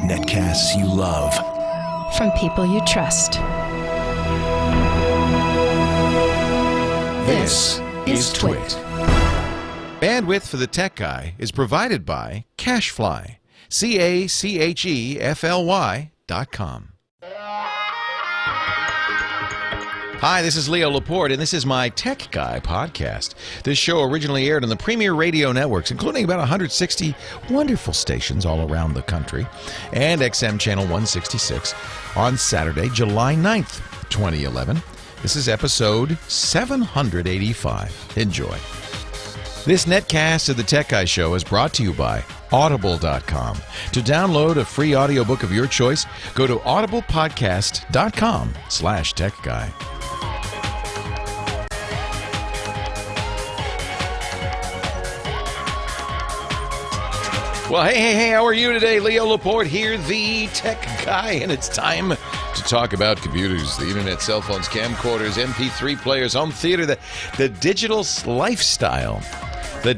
Netcasts you love. From people you trust. This is TWiT. Bandwidth for the Tech Guy is provided by Cachefly. CACHEFLY.com. Hi, this is Leo Laporte, and this is my Tech Guy podcast. This show originally aired on the premier radio networks, including about 160 wonderful stations all around the country, and XM Channel 166 on Saturday, July 9th, 2011. This is episode 785. Enjoy. This netcast of the Tech Guy Show is brought to you by Audible.com. To download a free audiobook of your choice, go to audiblepodcast.com/techguy. Well, hey, how are you today? Leo Laporte here, the Tech Guy, and it's time to talk about computers, the internet, cell phones, camcorders, MP3 players, home theater, the digital lifestyle. Do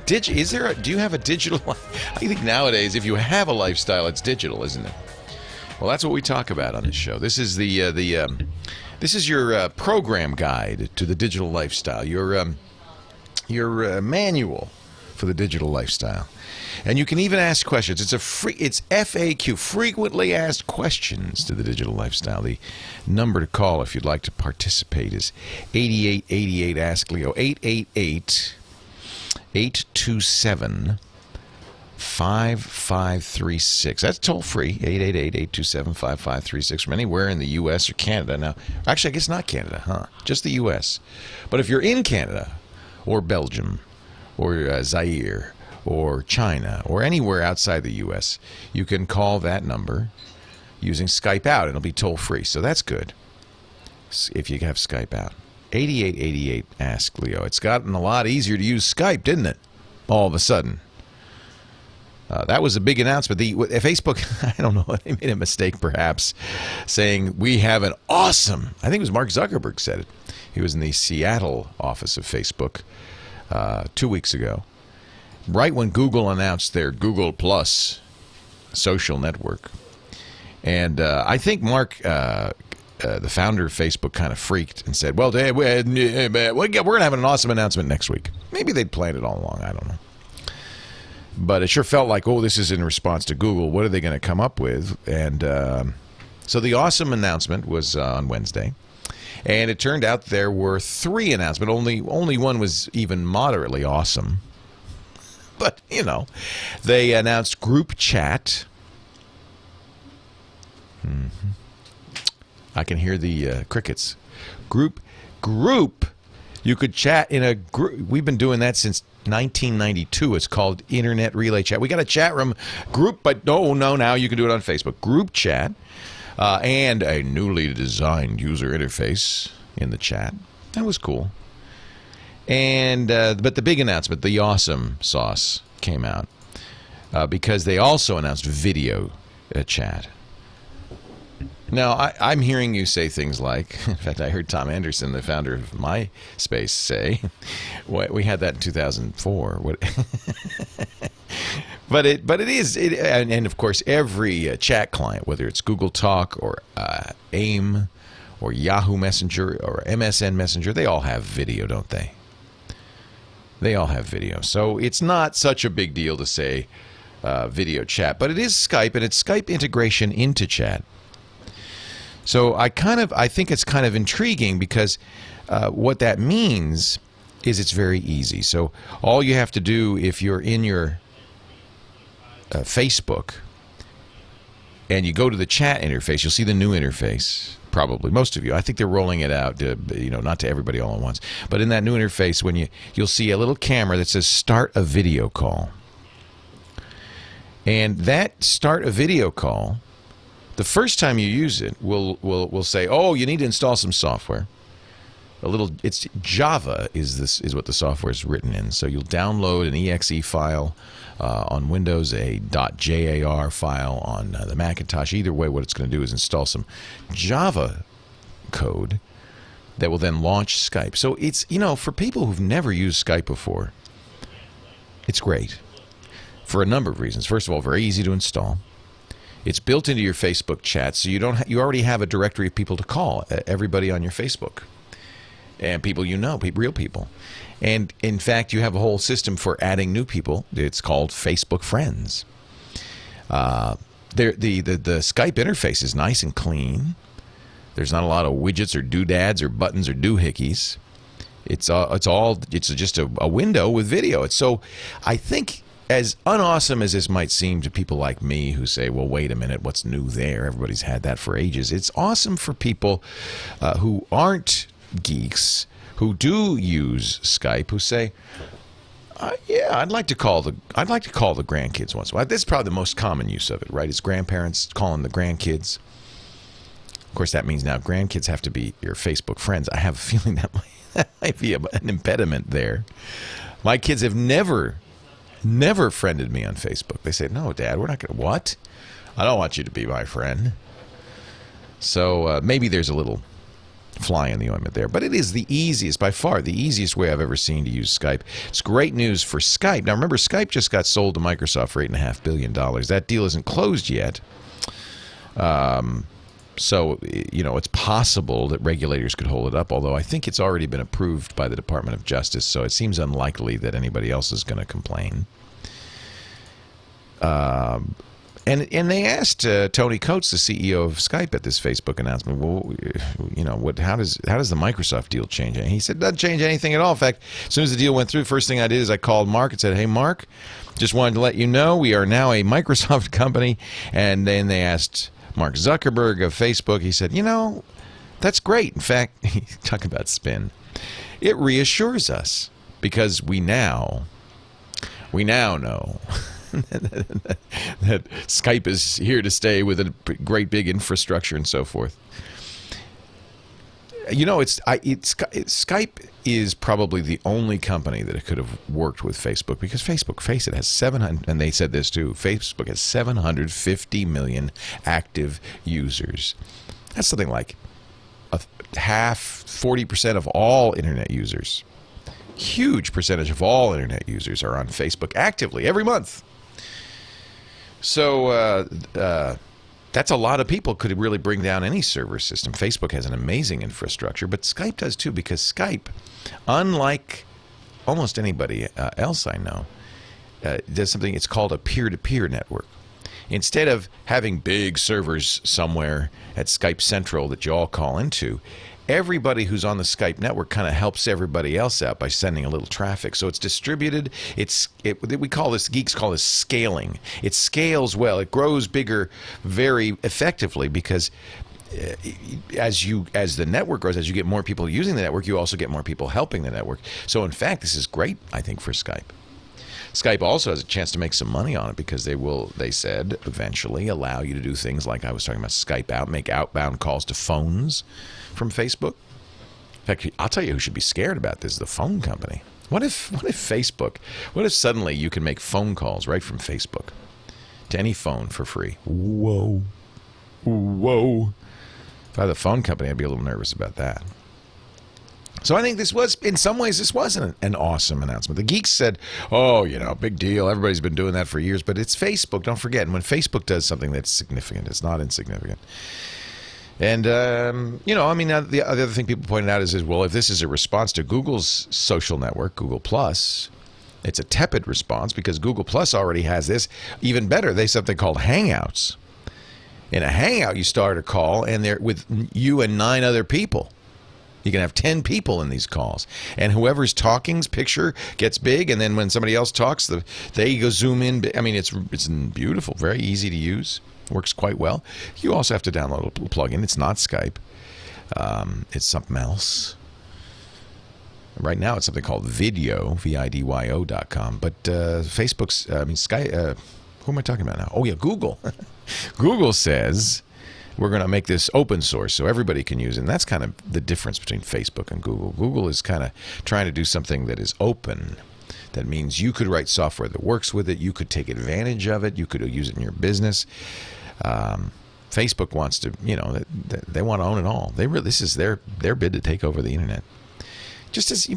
you have a digital life? I think nowadays, if you have a lifestyle, it's digital, isn't it? Well, that's what we talk about on this show. This is this is your program guide to the digital lifestyle, your manual for the digital lifestyle. And you can even ask questions. It's FAQ, frequently asked questions to the digital lifestyle. The number to call if you'd like to participate is 8888 Ask Leo, 888-827-5536. That's toll free, 888-827-5536 from anywhere in the U.S. or Canada. Now, actually, I guess not Canada, huh? Just the U.S. But if you're in Canada or Belgium or Zaire or China, or anywhere outside the U.S., you can call that number using Skype Out. It'll be toll-free, so that's good if you have Skype Out. 8888 Ask Leo. It's gotten a lot easier to use Skype, didn't it? All of a sudden. That was a big announcement. Facebook, I don't know, they made a mistake perhaps, saying we have an awesome, I think it was Mark Zuckerberg said it. He was in the Seattle office of Facebook 2 weeks ago. Right when Google announced their Google Plus social network. And I think Mark, the founder of Facebook, kind of freaked and said, well, we're going to have an awesome announcement next week. Maybe they'd planned it all along. I don't know. But it sure felt like, this is in response to Google. What are they going to come up with? And so the awesome announcement was on Wednesday. And it turned out there were 3 announcements. Only one was even moderately awesome. But, they announced group chat. Mm-hmm. I can hear the crickets. Group. You could chat in a group. We've been doing that since 1992. It's called Internet Relay Chat. We got a chat room group, but no, now you can do it on Facebook. Group chat and a newly designed user interface in the chat. That was cool. And but the big announcement, the awesome sauce, came out because they also announced video chat. Now, I'm hearing you say things like, in fact, I heard Tom Anderson, the founder of MySpace, say, we had that in 2004. But it is, and of course, every chat client, whether it's Google Talk or AIM or Yahoo Messenger or MSN Messenger, they all have video, don't they? They all have video. So it's not such a big deal to say video chat, but it is Skype, and it's Skype integration into chat. So I think it's kind of intriguing because what that means is it's very easy. So all you have to do if you're in your Facebook and you go to the chat interface, you'll see the new interface. Probably most of you. I think they're rolling it out, not to everybody all at once. But in that new interface, when you'll see a little camera that says "Start a video call," and that "Start a video call," the first time you use it, will say, "Oh, you need to install some software." It's Java is what the software is written in. So you'll download an exe file on Windows, a .jar file on the Macintosh. Either way, what it's going to do is install some Java code that will then launch Skype. So it's, for people who've never used Skype before, it's great. for a number of reasons. First of all, very easy to install. It's built into your Facebook chat, so you already have a directory of people to call, everybody on your Facebook, and people you know, real people. And in fact, you have a whole system for adding new people. It's called Facebook Friends. The Skype interface is nice and clean. There's not a lot of widgets or doodads or buttons or doohickeys. It's just a window with video. So I think, as unawesome as this might seem to people like me who say, well, wait a minute, what's new there? Everybody's had that for ages. It's awesome for people who aren't geeks, who do use Skype, who say, yeah, I'd like to call the grandkids once in a while. This is probably the most common use of it, right? It's grandparents calling the grandkids. Of course, that means now grandkids have to be your Facebook friends. I have a feeling that might be an impediment there. My kids have never friended me on Facebook. They say, no, Dad, we're not going to. What? I don't want you to be my friend. So maybe there's a little fly in the ointment there. But it is the easiest, by far, the easiest way I've ever seen to use Skype. It's great news for Skype. Now, remember, Skype just got sold to Microsoft for $8.5 billion. That deal isn't closed yet. So, it's possible that regulators could hold it up, although I think it's already been approved by the Department of Justice, so it seems unlikely that anybody else is going to complain. And they asked Tony Coates, the CEO of Skype, at this Facebook announcement, well, how does the Microsoft deal change it? And he said, it doesn't change anything at all. In fact, as soon as the deal went through, first thing I did is I called Mark and said, hey, Mark, just wanted to let you know we are now a Microsoft company. And then they asked Mark Zuckerberg of Facebook. He said, that's great. In fact, talk about spin. It reassures us because we now know that Skype is here to stay with a great big infrastructure and so forth. Skype is probably the only company that could have worked with Facebook because Facebook, face it, has 700, and they said this too, Facebook has 750 million active users. That's something like 40% of all internet users. Huge percentage of all internet users are on Facebook actively every month. So that's a lot of people. Could really bring down any server system. Facebook has an amazing infrastructure, but Skype does too, because Skype, unlike almost anybody else I know, does something, it's called a peer-to-peer network. Instead of having big servers somewhere at Skype Central that you all call into, everybody who's on the Skype network kind of helps everybody else out by sending a little traffic. So it's distributed. We call this, geeks call this scaling. It scales well. It grows bigger very effectively because as the network grows, as you get more people using the network, you also get more people helping the network. So in fact, this is great, I think, for Skype. Skype also has a chance to make some money on it because they said, eventually allow you to do things like I was talking about, Skype out, make outbound calls to phones from Facebook. In fact, I'll tell you who should be scared about this, the phone company. What if suddenly you can make phone calls right from Facebook to any phone for free? Whoa. If I had the phone company, I'd be a little nervous about that. So I think in some ways, this was an awesome announcement. The geeks said, big deal. Everybody's been doing that for years. But it's Facebook. Don't forget. And when Facebook does something that's significant, it's not insignificant. And, the other thing people pointed out is, well, if this is a response to Google's social network, Google+, it's a tepid response because Google+ already has this. Even better, they have something called Hangouts. In a Hangout, you start a call, and they're with you and 9 other people. You can have 10 people in these calls. And whoever's talking's picture gets big, and then when somebody else talks, they go zoom in. I mean, it's beautiful, very easy to use. Works quite well. You also have to download a plugin. It's not Skype. It's something else. Right now, it's something called Video, vidyo.com. But Facebook's, Skype, who am I talking about now? Oh, yeah, Google. Google says we're going to make this open source so everybody can use it. And that's kind of the difference between Facebook and Google. Google is kind of trying to do something that is open. That means you could write software that works with it. You could take advantage of it. You could use it in your business. Facebook wants to, they want to own it all. This is their bid to take over the internet.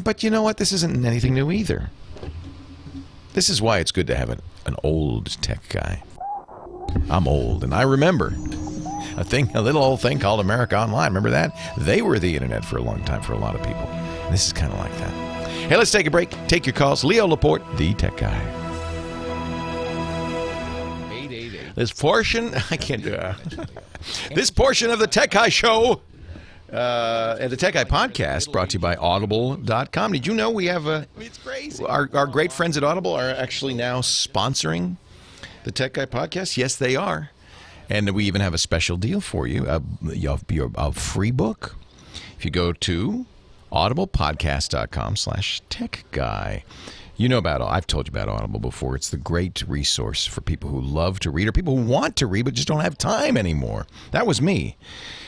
But you know what? This isn't anything new either. This is why it's good to have an old tech guy. I'm old, and I remember a little old thing called America Online. Remember that? They were the internet for a long time for a lot of people. And this is kind of like that. Hey, let's take a break. Take your calls. Leo Laporte, the tech guy. 888. This portion, I can't do this portion of the Tech Guy Show and the Tech Guy Podcast brought to you by Audible.com. Did you know we have it's crazy. Our great friends at Audible are actually now sponsoring the Tech Guy Podcast? Yes, they are. And we even have a special deal for you, a free book. If you go to audiblepodcast.com/techguy. You know about I've told you about Audible before. It's the great resource for people who love to read or people who want to read but just don't have time anymore. That was me.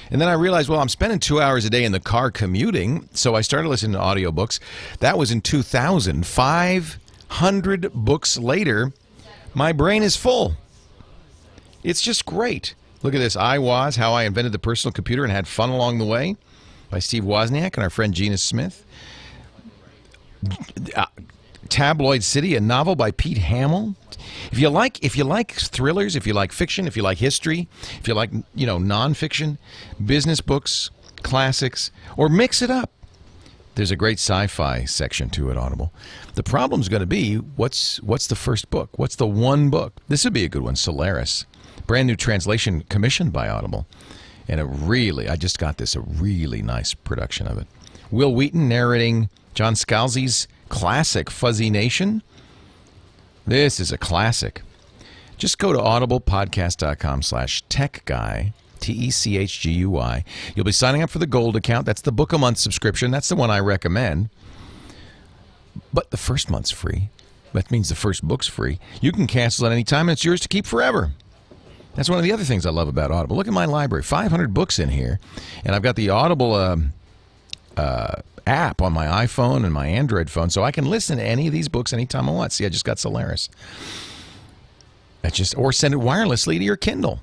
And then I realized, well, I'm spending 2 hours a day in the car commuting, so I started listening to audiobooks. That was in 2000. 500 books later, my brain is full. It's just great. Look at this. How I Invented the Personal Computer and Had Fun Along the Way by Steve Wozniak and our friend Gina Smith. Tabloid City, a novel by Pete Hamill. If you like thrillers, if you like fiction, if you like history, if you like, nonfiction, business books, classics, or mix it up, there's a great sci-fi section to it, Audible. The problem's going to be, what's the first book? What's the one book? This would be a good one, Solaris. Brand new translation commissioned by Audible. And I just got this, a really nice production of it. Will Wheaton narrating John Scalzi's classic Fuzzy Nation. This is a classic. Just go to audiblepodcast.com/techguy, TECHGUY. You'll be signing up for the gold account. That's the book a month subscription. That's the one I recommend. But the first month's free. That means the first book's free. You can cancel at any time, and it's yours to keep forever. That's one of the other things I love about Audible. Look at my library. 500 books in here. And I've got the Audible app on my iPhone and my Android phone, so I can listen to any of these books anytime I want. See, I just got Solaris. Or send it wirelessly to your Kindle.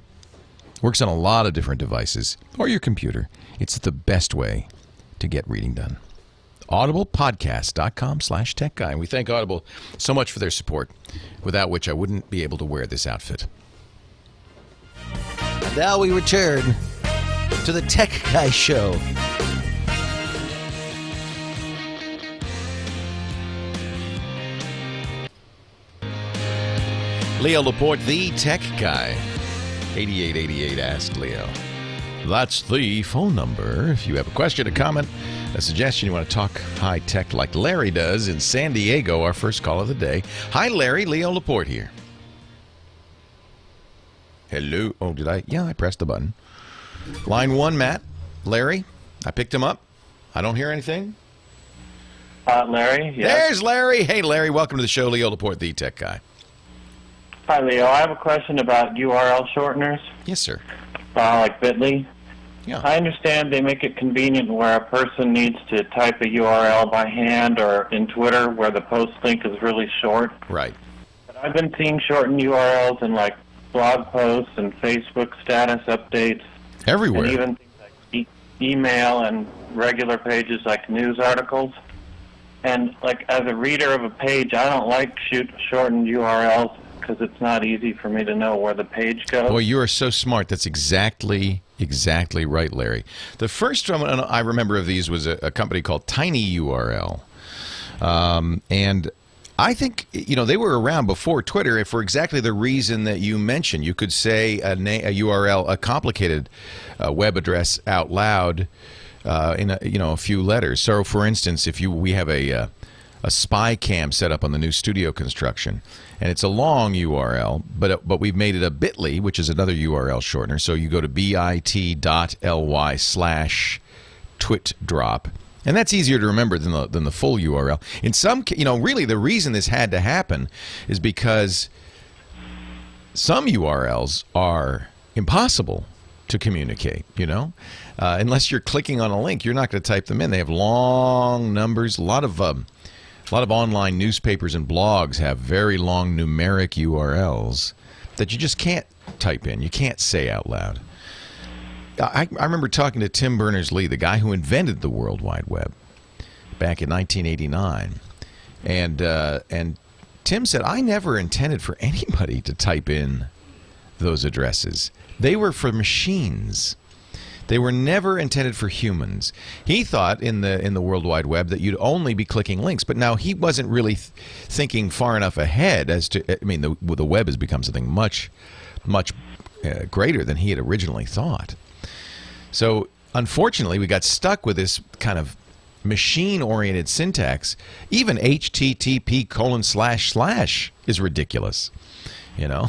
Works on a lot of different devices or your computer. It's the best way to get reading done. audiblepodcast.com/techguy. And we thank Audible so much for their support, without which I wouldn't be able to wear this outfit. And now we return to the Tech Guy Show. Leo Laporte, the Tech Guy. 8888 Ask Leo. That's the phone number. If you have a question, a comment, a suggestion, you want to talk high tech like Larry does in San Diego, our first call of the day. Hi, Larry. Leo Laporte here. Hello. Oh, did I? Yeah, I pressed the button. Line 1, Matt. Larry, I picked him up. I don't hear anything. Larry, yeah. There's Larry. Hey, Larry, welcome to the show. Leo Laporte, the Tech Guy. Hi, Leo. I have a question about URL shorteners. Yes, sir. Like Bitly. Yeah. I understand they make it convenient where a person needs to type a URL by hand, or in Twitter where the post link is really short. Right. But I've been seeing shortened URLs in like blog posts and Facebook status updates. Everywhere. And even things like email and regular pages like news articles. And like as a reader of a page, I don't like shortened URLs because it's not easy for me to know where the page goes. Boy, you are so smart. That's exactly right, Larry. The first one I remember of these was a company called TinyURL. And I think, they were around before Twitter for exactly the reason that you mentioned. You could say a URL, a complicated web address out loud in a few letters. So, for instance, if we have a spy cam set up on the new studio construction, and it's a long URL, but we've made it a bit.ly, which is another URL shortener. So you go to bit.ly/twitdrop, and that's easier to remember than the full URL. In some, really the reason this had to happen is because some URLs are impossible to communicate, unless you're clicking on a link, you're not going to type them in. They have long numbers. A lot of online newspapers and blogs have very long numeric URLs that you just can't type in. You can't say out loud. I remember talking to Tim Berners-Lee, the guy who invented the World Wide Web, back in 1989, and Tim said, I never intended for anybody to type in those addresses. They were for machines. They were never intended for humans. He thought in the World Wide Web that you'd only be clicking links, but now he wasn't really thinking far enough ahead as to, I mean, the web has become something much, much greater than he had originally thought. So unfortunately, we got stuck with this kind of machine-oriented syntax. Even HTTP:// is ridiculous. You know,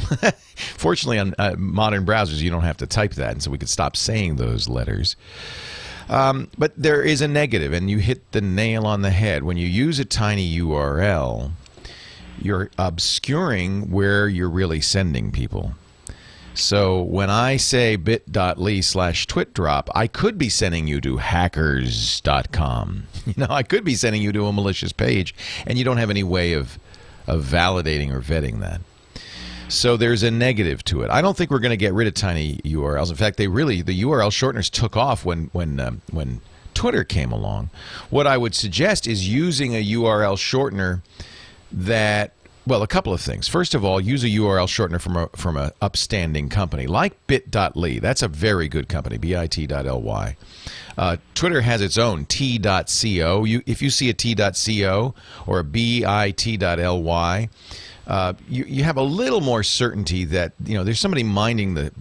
fortunately on modern browsers, you don't have to type that, and so we could stop saying those letters. But there is a negative, and you hit the nail on the head. When you use a tiny URL, you're obscuring where you're really sending people. So when I say bit.ly/twitdrop, I could be sending you to hackers.com. You know, I could be sending you to a malicious page, and you don't have any way of validating or vetting that. So there's a negative to it. I don't think we're going to get rid of tiny URLs. In fact, the URL shorteners took off when Twitter came along. What I would suggest is using a URL shortener that, well, a couple of things. First of all, use a URL shortener from a upstanding company like bit.ly. That's a very good company, bit.ly. Twitter has its own t.co. If you see a t.co or a bit.ly, you have a little more certainty that, you know, there's somebody minding the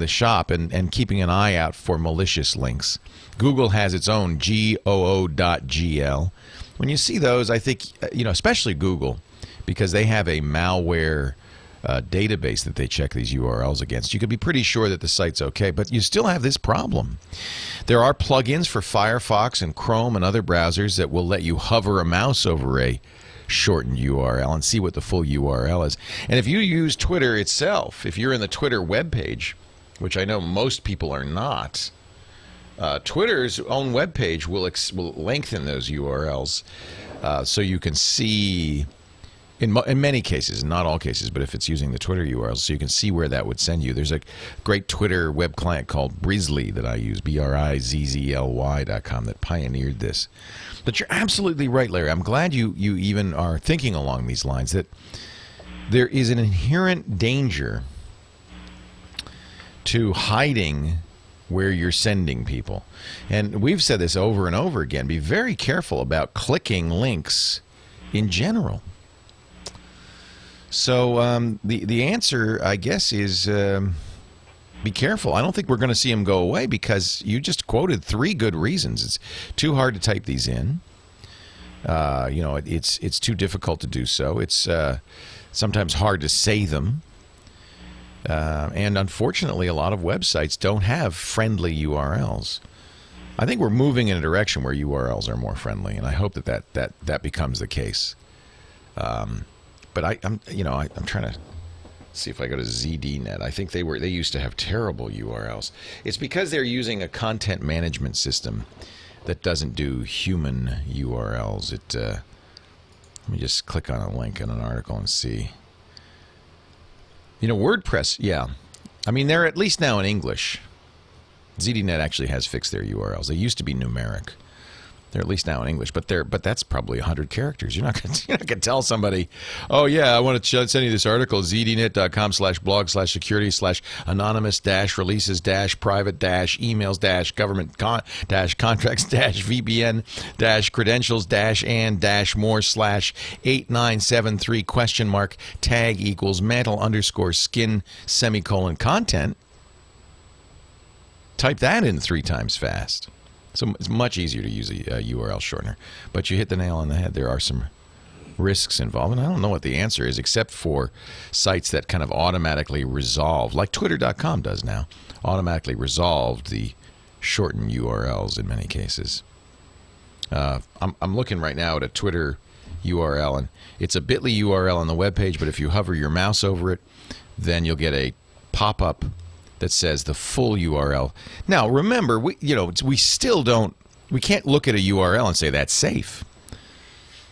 shop and keeping an eye out for malicious links. Google has its own goo.gl. When you see those, I think, you know, especially Google, because they have a malware database that they check these URLs against, you could be pretty sure that the site's okay, but you still have this problem. There are plugins for Firefox and Chrome and other browsers that will let you hover a mouse over a shortened URL and see what the full URL is. And if you use Twitter itself, if you're in the Twitter webpage, which I know most people are not, Twitter's own webpage will lengthen those URLs so you can see, in many cases, not all cases, but if it's using the Twitter URLs, so you can see where that would send you. There's a great Twitter web client called Brizzly that I use, BRIZZLY.com, that pioneered this. But you're absolutely right, Larry. I'm glad you even are thinking along these lines, that there is an inherent danger to hiding where you're sending people. And we've said this over and over again. Be very careful about clicking links in general. So the answer, I guess, is be careful. I don't think we're going to see them go away, because you just quoted 3 good reasons. It's too hard to type these in. You know, it's too difficult to do so. It's sometimes hard to say them. And unfortunately, a lot of websites don't have friendly URLs. I think we're moving in a direction where URLs are more friendly, and I hope that becomes the case. But I'm trying to see if I go to ZDNet. I think they used to have terrible URLs. It's because they're using a content management system that doesn't do human URLs. Let me just click on a link in an article and see. You know, WordPress, yeah. I mean, they're at least now in English. ZDNet actually has fixed their URLs. They used to be numeric. They're at least now in English, but that's probably 100 characters. You're not going to tell somebody, oh yeah, I want to send you this article, ZDNet.com/blog/security/anonymous-releases-private-emails-government-contracts-VPN-more/8973 tag equals mantle_skin::content. Type that in 3 times fast. So it's much easier to use a URL shortener. But you hit the nail on the head. There are some risks involved. And I don't know what the answer is, except for sites that kind of automatically resolve, like Twitter.com does now, automatically resolved the shortened URLs in many cases. I'm looking right now at a Twitter URL, and it's a bit.ly URL on the webpage, but if you hover your mouse over it, then you'll get a pop-up that says the full URL. Now, remember, we can't look at a URL and say that's safe.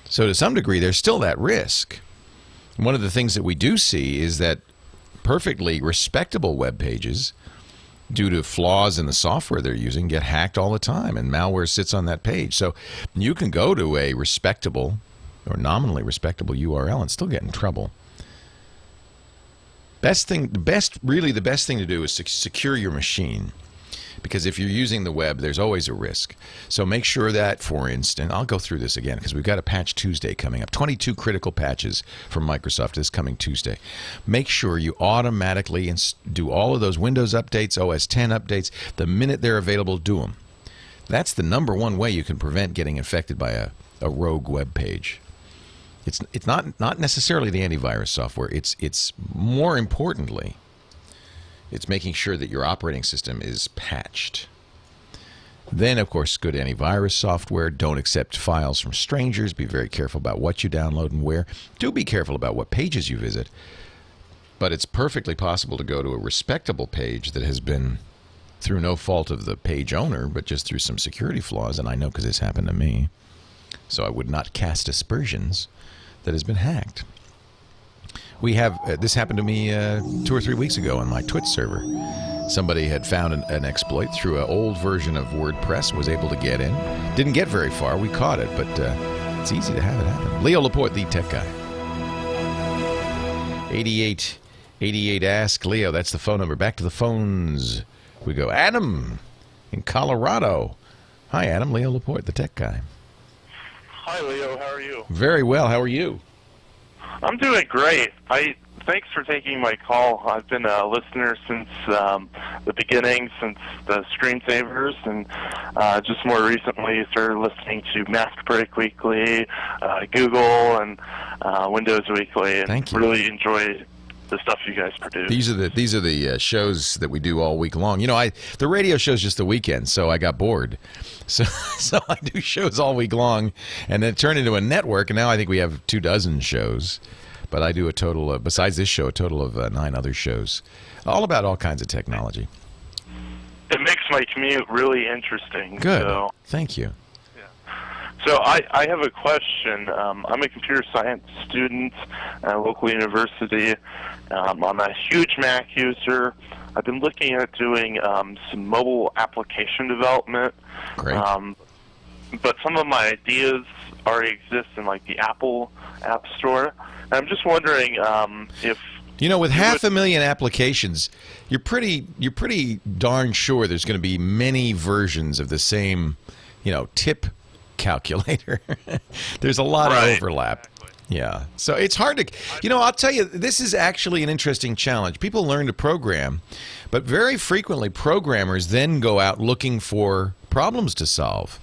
So to some degree, there's still that risk. One of the things that we do see is that perfectly respectable web pages, due to flaws in the software they're using, get hacked all the time, and malware sits on that page. So you can go to a respectable or nominally respectable URL and still get in trouble. The best thing to do is secure your machine. Because if you're using the web, there's always a risk. So make sure that, for instance, I'll go through this again because we've got a Patch Tuesday coming up. 22 critical patches from Microsoft this coming Tuesday. Make sure you automatically do all of those Windows updates, OS 10 updates. The minute they're available, do them. That's the number one way you can prevent getting infected by a rogue web page. It's not necessarily the antivirus software. It's more importantly, it's making sure that your operating system is patched. Then, of course, good antivirus software. Don't accept files from strangers. Be very careful about what you download and where. Do be careful about what pages you visit. But it's perfectly possible to go to a respectable page that has been, through no fault of the page owner, but just through some security flaws, and I know because this happened to me. So I would not cast aspersions, that has been hacked. We have this happened to me 2 or 3 weeks ago on my TWiT server. Somebody had found an exploit through an old version of WordPress, was able to get in. Didn't get very far. We caught it, but it's easy to have it happen. Leo Laporte, the tech guy. 8888 Ask Leo. That's the phone number. Back to the phones we go. Adam in Colorado. Hi, Adam. Leo Laporte, the tech guy. Hi, Leo. How are you? Very well. How are you? I'm doing great. Thanks for taking my call. I've been a listener since the beginning, since the screensavers, and just more recently started listening to Mask Break Weekly, Google, and Windows Weekly, and Thank you. Really enjoy the stuff you guys produce. These are the shows that we do all week long. You know, the radio show's just the weekend, so I got bored. So I do shows all week long, and then it turned into a network, and now I think we have 24 shows. But I do a total of, besides this show, a total of 9 other shows, all about all kinds of technology. It makes my commute really interesting. Good. So. Thank you. So I have a question. I'm a computer science student at a local university. I'm a huge Mac user. I've been looking at doing some mobile application development. Great. But some of my ideas already exist in like the Apple App Store. And I'm just wondering if with 500,000 applications, you're pretty darn sure there's going to be many versions of the same, tip calculator. There's a lot of overlap. Exactly. Yeah. So it's hard to, I'll tell you, this is actually an interesting challenge. People learn to program, but very frequently programmers then go out looking for problems to solve.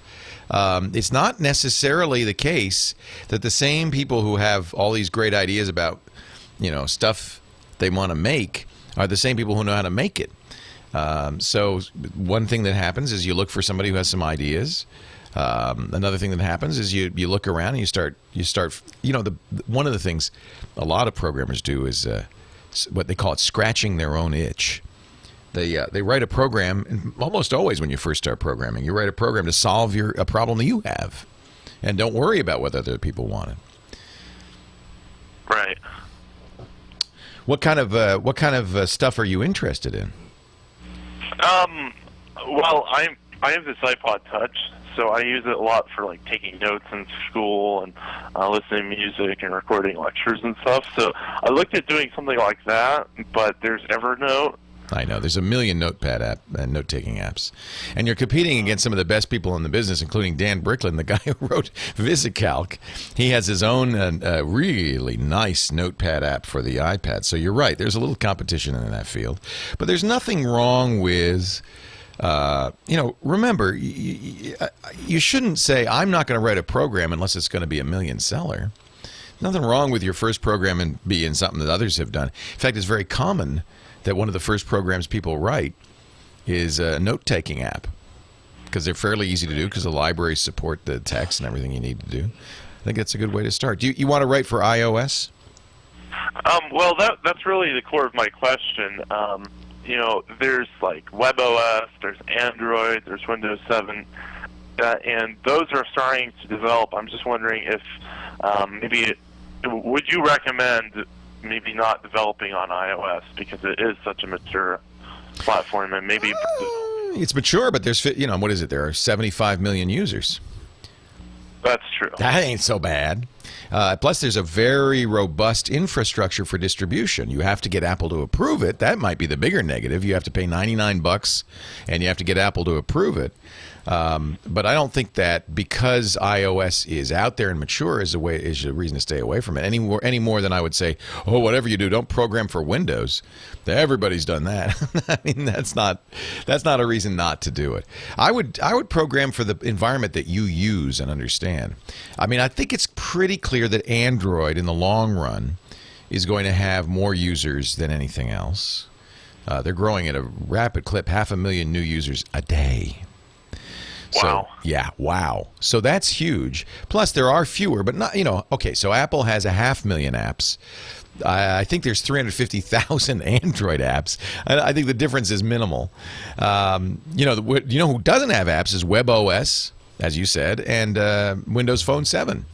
It's not necessarily the case that the same people who have all these great ideas about, stuff they want to make are the same people who know how to make it. So one thing that happens is you look for somebody who has some ideas. Another thing that happens is you look around and you start one of the things a lot of programmers do is what they call it scratching their own itch. They write a program, and almost always when you first start programming, you write a program to solve a problem that you have, and don't worry about what other people want it. Right. What kind of stuff are you interested in? Well, I have this iPod Touch, so I use it a lot for like taking notes in school and listening to music and recording lectures and stuff. So I looked at doing something like that, but there's Evernote. I know. There's a million notepad and note-taking apps. And you're competing against some of the best people in the business, including Dan Bricklin, the guy who wrote VisiCalc. He has his own really nice notepad app for the iPad. So you're right. There's a little competition in that field. But there's nothing wrong with, remember, you shouldn't say, I'm not going to write a program unless it's going to be a million seller. Nothing wrong with your first program and being something that others have done. In fact, it's very common that one of the first programs people write is a note-taking app because they're fairly easy to do because the libraries support the text and everything you need to do. I think that's a good way to start. Do you want to write for iOS? Well, that's really the core of my question. There's like WebOS, there's Android, there's Windows 7, and those are starting to develop. I'm just wondering if would you recommend maybe not developing on iOS because it is such a mature platform, and maybe it's mature, but there's what is it? There are 75 million users. That's true. That ain't so bad. Plus, there's a very robust infrastructure for distribution. You have to get Apple to approve it. That might be the bigger negative. You have to pay $99, and you have to get Apple to approve it. But I don't think that because iOS is out there and mature is a reason to stay away from it any more than I would say, oh, whatever you do, don't program for Windows. Everybody's done that. I mean, that's not a reason not to do it. I would program for the environment that you use and understand. I mean, I think it's pretty clear that Android in the long run is going to have more users than anything else. They're growing at a rapid clip, 500,000 new users a day. Wow. So, yeah, wow. So that's huge. Plus, there are fewer, but not, okay, so Apple has 500,000 apps. I think there's 350,000 Android apps. I think the difference is minimal. Who doesn't have apps is WebOS, as you said, and Windows Phone 7.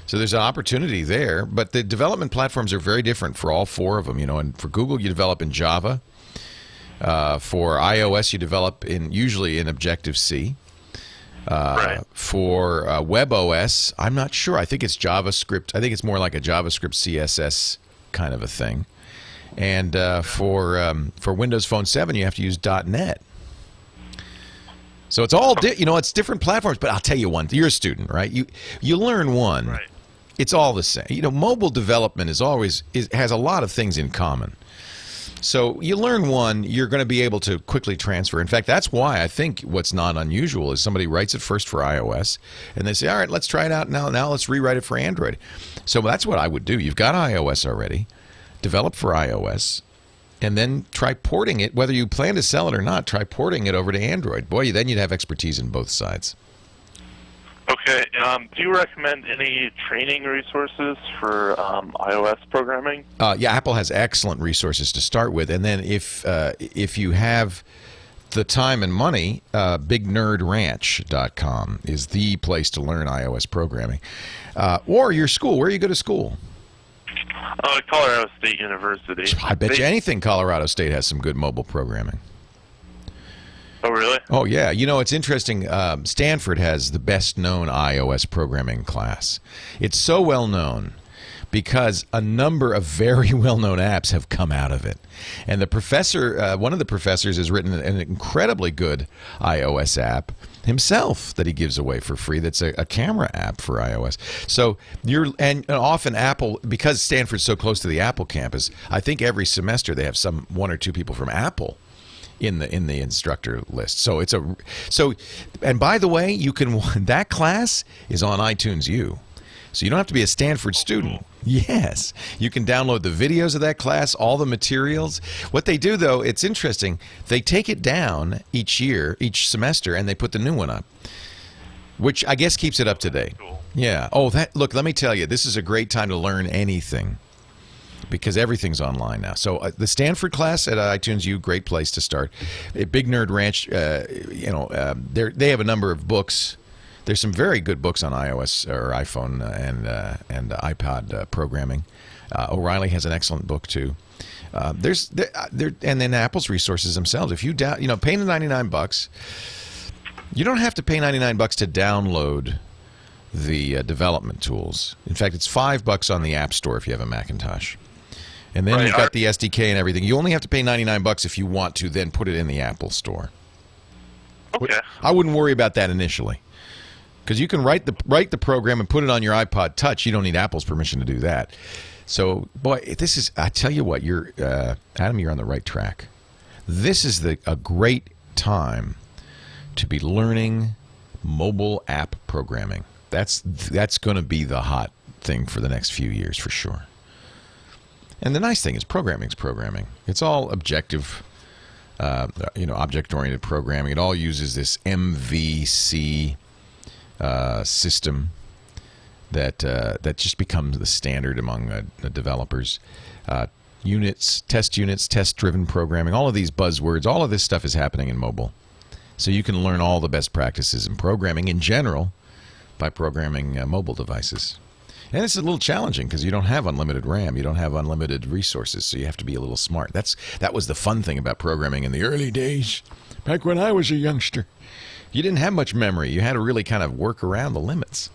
So there's an opportunity there, but the development platforms are very different for all four of them. And for Google, you develop in Java. For iOS, you develop usually in Objective-C. Right. For WebOS, I'm not sure. I think it's JavaScript. I think it's more like a JavaScript CSS kind of a thing. And for Windows Phone 7, you have to use .NET. So it's all it's different platforms. But I'll tell you one. You're a student, right? You learn one. Right. It's all the same. Mobile development has a lot of things in common. So you learn one, you're going to be able to quickly transfer. In fact, that's why I think what's not unusual is somebody writes it first for iOS, and they say, all right, let's try it out now. Now let's rewrite it for Android. So that's what I would do. You've got iOS already. Develop for iOS, and then try porting it. Whether you plan to sell it or not, try porting it over to Android. Boy, then you'd have expertise in both sides. Okay. Do you recommend any training resources for iOS programming? Yeah, Apple has excellent resources to start with, and then if you have the time and money, BigNerdRanch.com is the place to learn iOS programming, or your school. Where you go to school? Colorado State University. I bet you anything Colorado State has some good mobile programming. Oh, really? Oh, yeah. It's interesting. Stanford has the best-known iOS programming class. It's so well-known because a number of very well-known apps have come out of it. And the professor, one of the professors has written an incredibly good iOS app himself that he gives away for free. That's a camera app for iOS. So and often Apple, because Stanford's so close to the Apple campus, I think every semester they have one or two people from Apple in the instructor list. So and by the way, that class is on iTunes U. So you don't have to be a Stanford student. Yes. You can download the videos of that class, all the materials. What they do, though, it's interesting. They take it down each semester, and they put the new one up, which I guess keeps it up to date. Cool. Yeah. Oh, look, let me tell you, this is a great time to learn anything because everything's online now. So the Stanford class at iTunes U, great place to start. Big Nerd Ranch, they have a number of books. There's some very good books on iOS or iPhone and iPod programming. O'Reilly has an excellent book too. And then Apple's resources themselves. If you pay the $99, you don't have to pay $99 to download the development tools. In fact, it's $5 on the App Store if you have a Macintosh. And then you've got the SDK and everything. You only have to pay $99 if you want to then put it in the Apple Store. Okay. I wouldn't worry about that initially. Because you can write the program and put it on your iPod Touch. You don't need Apple's permission to do that. So, boy, I tell you what, Adam, you're on the right track. This is a great time to be learning mobile app programming. That's going to be the hot thing for the next few years for sure. And the nice thing is programming's programming. It's all objective, object-oriented programming. It all uses this MVC system that just becomes the standard among the developers. Test-driven programming, all of these buzzwords, all of this stuff is happening in mobile. So you can learn all the best practices in programming in general by programming mobile devices. And it's a little challenging because you don't have unlimited RAM. You don't have unlimited resources, so you have to be a little smart. That was the fun thing about programming in the early days, back when I was a youngster. You didn't have much memory. You had to really kind of work around the limits.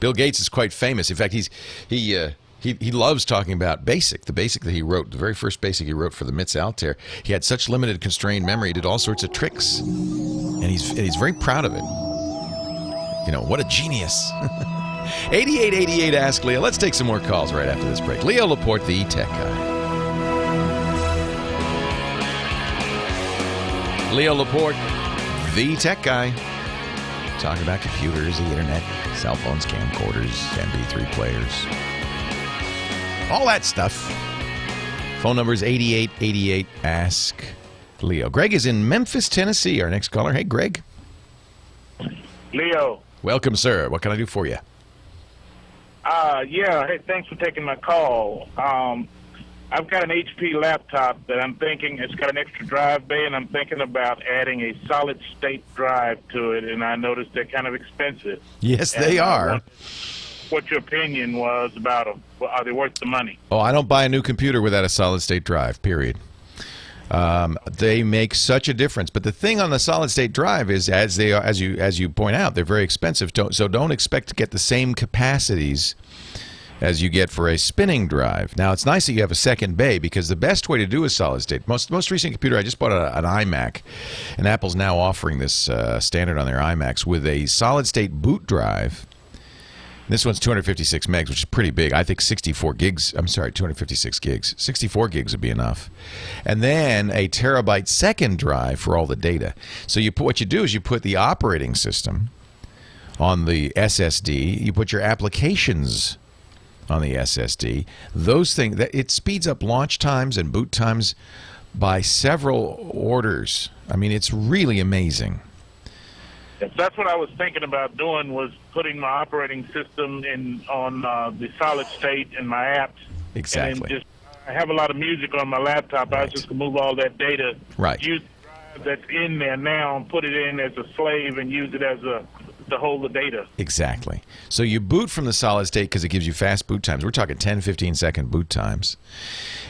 Bill Gates is quite famous. In fact, he loves talking about BASIC, the BASIC that he wrote, the very first BASIC he wrote for the MITS Altair. He had such limited constrained memory, he did all sorts of tricks, and he's very proud of it. You know, what a genius. 8888 Ask Leo. Let's take some more calls right after this break. Leo Laporte, the tech guy. Leo Laporte, the tech guy. Talking about computers, the internet, cell phones, camcorders, MP3 players. All that stuff. Phone number is 8888 Ask Leo. Greg is in Memphis, Tennessee. Our next caller. Hey, Greg. Leo. Welcome, sir. What can I do for you? Yeah. Hey, thanks for taking my call. I've got an HP laptop that I'm thinking it's got an extra drive bay, and I'm thinking about adding a solid-state drive to it, and I noticed they're kind of expensive. Yes, they are. What your opinion was about them. Are they worth the money? Oh, I don't buy a new computer without a solid-state drive, period. They make such a difference. But the thing on the solid-state drive is, as you point out, they're very expensive. So don't expect to get the same capacities as you get for a spinning drive. Now, it's nice that you have a second bay, because the best way to do a solid-state, most recent computer, I just bought an iMac, and Apple's now offering this standard on their iMacs with a solid-state boot drive. This one's 256 megs, which is pretty big. I think 256 gigs. 64 gigs would be enough. And then a terabyte second drive for all the data. So what you do is you put the operating system on the SSD. You put your applications on the SSD. Those things, it speeds up launch times and boot times by several orders. I mean, it's really amazing. That's what I was thinking about doing, was putting my operating system on the solid state in my apps. Exactly. And I have a lot of music on my laptop. Right. I was just going to move all that data, use the drive that's in there now and put it in as a slave and use it as to hold the data. Exactly. So you boot from the solid state because it gives you fast boot times. We're talking 10, 15 second boot times.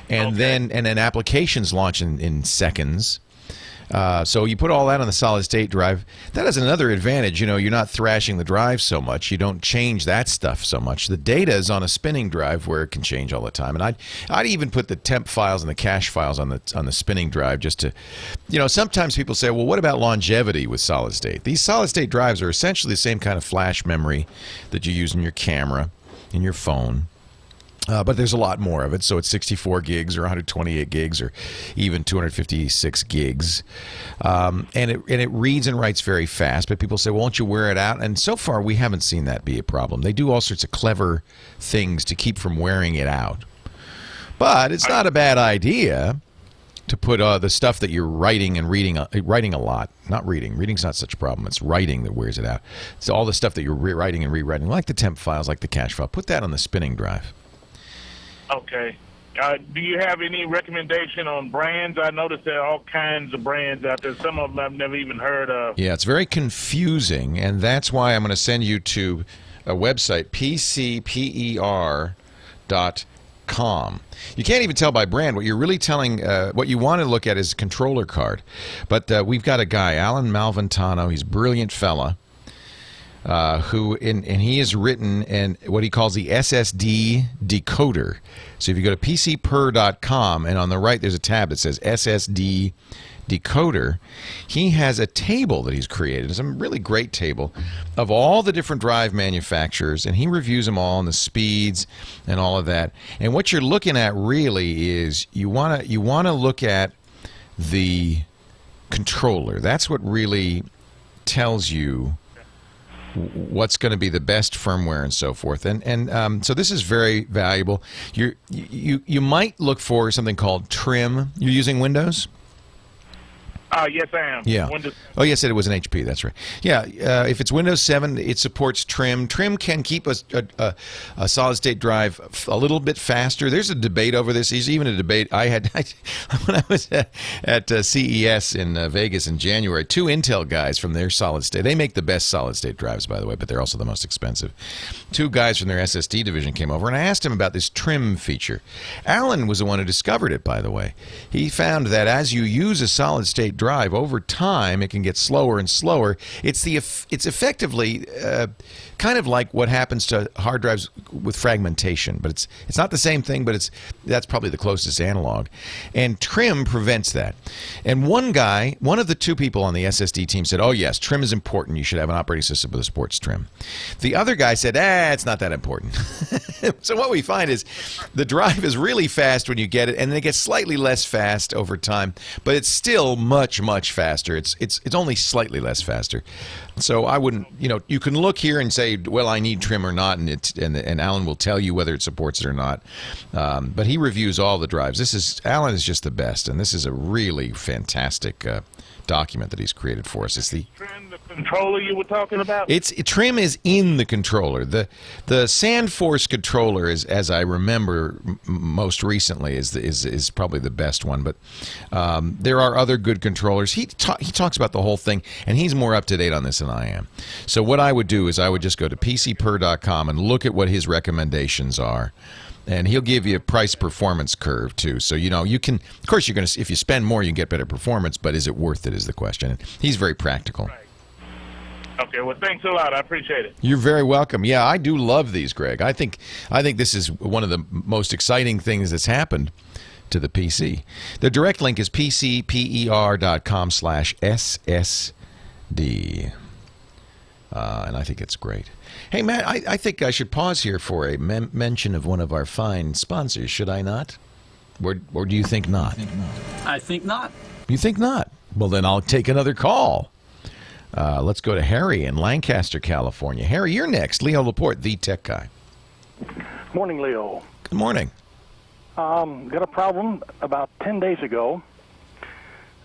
And then applications launch in seconds. So you put all that on the solid state drive. That has another advantage. You know, you're not thrashing the drive so much. You don't change that stuff so much. The data is on a spinning drive where it can change all the time. And I'd even put the temp files and the cache files on the spinning drive just to, you know, sometimes people say, well, what about longevity with solid state? These solid state drives are essentially the same kind of flash memory that you use in your camera, in your phone. But there's a lot more of it, so it's 64 gigs or 128 gigs or even 256 gigs. And it reads and writes very fast, but people say, well, won't you wear it out? And so far, we haven't seen that be a problem. They do all sorts of clever things to keep from wearing it out. But it's not a bad idea to put the stuff that you're writing and reading a lot. Not reading. Reading's not such a problem. It's writing that wears it out. So all the stuff that you're rewriting and rewriting, like the temp files, like the cache file, put that on the spinning drive. Okay. Do you have any recommendation on brands? I noticed there are all kinds of brands out there. Some of them I've never even heard of. Yeah, it's very confusing, and that's why I'm going to send you to a website, pcper.com. You can't even tell by brand. What you're really telling, what you want to look at is a controller card. But we've got a guy, Alan Malventano. He's a brilliant fella. And he has written what he calls the SSD decoder. So if you go to pcper.com, and on the right there's a tab that says SSD decoder, he has a table that he's created, a really great table of all the different drive manufacturers, and he reviews them all and the speeds and all of that. And what you're looking at really is you want to look at the controller. That's what really tells you what's going to be the best firmware and so forth, and so this is very valuable. You might look for something called trim. You're using Windows? Yes, I am. Yeah. Oh, yes, it was an HP. That's right. Yeah. If it's Windows 7, it supports trim. Trim can keep a solid-state drive a little bit faster. There's a debate over this. There's even a debate I had when I was at CES in Vegas in January. Two Intel guys from their solid-state. They make the best solid-state drives, by the way, but they're also the most expensive. Two guys from their SSD division came over, and I asked him about this trim feature. Alan was the one who discovered it, by the way. He found that as you use a solid-state drive over time, it can get slower and slower. It's effectively kind of like what happens to hard drives with fragmentation, but it's not the same thing, but that's probably the closest analog. And trim prevents that. And one of the two people on the SSD team said, oh yes, trim is important. You should have an operating system with a sports trim. The other guy said, it's not that important. So what we find is the drive is really fast when you get it, and then it gets slightly less fast over time, but it's still much, much faster. It's only slightly less faster. So I wouldn't, you can look here and say, well, I need trim or not, and Alan will tell you whether it supports it or not. But he reviews all the drives. Alan is just the best, and this is a really fantastic document that he's created for us. It's the controller you were talking about? Trim is in the controller. The SandForce controller is, as I remember most recently, is probably the best one. But there are other good controllers. He talks about the whole thing, and he's more up to date on this than I am. So what I would do is I would just go to PCPer.com and look at what his recommendations are. And he'll give you a price performance curve too. So you can, of course, if you spend more, you get better performance. But is it worth it? Is the question. And he's very practical. Right. Okay. Well, thanks a lot. I appreciate it. You're very welcome. Yeah, I do love these, Greg. I think this is one of the most exciting things that's happened to the PC. The direct link is pcper.com/SSD. And I think it's great. Hey, Matt, I think I should pause here for a mention of one of our fine sponsors, should I not? Or do you think not? I think not. You think not? Well, then I'll take another call. Let's go to Harry in Lancaster, California. Harry, you're next. Leo Laporte, the tech guy. Morning, Leo. Good morning. Got a problem about 10 days ago.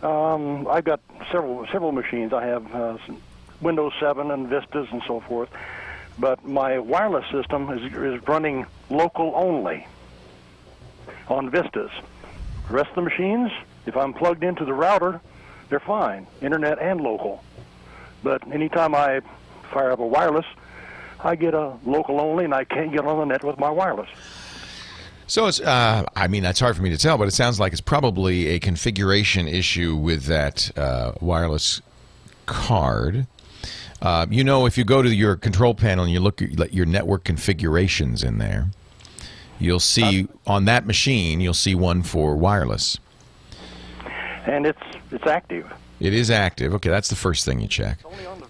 I've got several machines. I have Windows 7 and Vistas and so forth. But my wireless system is running local only on Vistas. The rest of the machines, if I'm plugged into the router, they're fine, internet and local. But anytime I fire up a wireless, I get a local only, and I can't get on the net with my wireless. So it's, that's hard for me to tell, but it sounds like it's probably a configuration issue with that wireless card. If you go to your control panel and you look at your network configurations in there, you'll see on that machine, you'll see one for wireless. And it's active. It is active. Okay, that's the first thing you check. It's only on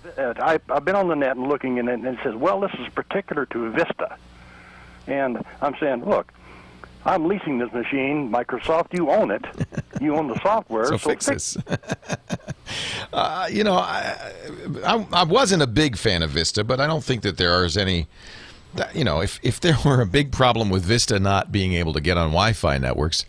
I've been on the net and looking, and it says, well, this is particular to Vista. And I'm saying, look, I'm leasing this machine. Microsoft, you own it. You own the software. So fix this. I wasn't a big fan of Vista, but I don't think that there is any. If there were a big problem with Vista not being able to get on Wi-Fi networks,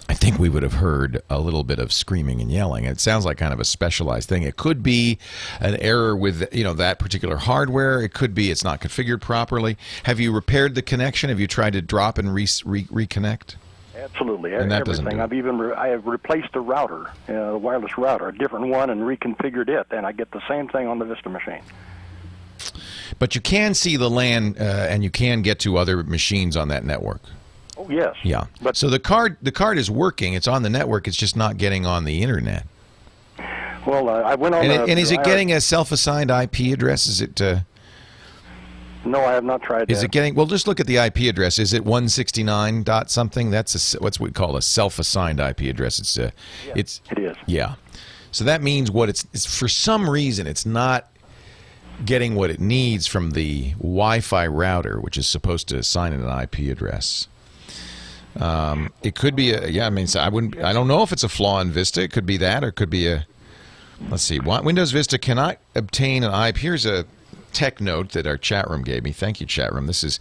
I think we would have heard a little bit of screaming and yelling. It sounds like kind of a specialized thing. It could be an error with that particular hardware. It could be it's not configured properly. Have you repaired the connection? Have you tried to drop and reconnect? Absolutely, and that everything. I have replaced the router, the wireless router, a different one, and reconfigured it, and I get the same thing on the Vista machine. But you can see the LAN, and you can get to other machines on that network. Oh yes. Yeah. So the card is working. It's on the network. It's just not getting on the internet. Well, I went on. And is it getting a self-assigned IP address? Is it? No, I have not tried that. Is it getting? Well, just look at the IP address. Is it 169 dot something? That's what's we call a self-assigned IP address. It is. Yeah. So that means it's for some reason it's not getting what it needs from the Wi-Fi router, which is supposed to assign it an IP address. It could be I don't know if it's a flaw in Vista. It could be that, or it could be let's see. Windows Vista cannot obtain an IP. Here's a tech note that our chat room gave me. Thank you, chat room. This is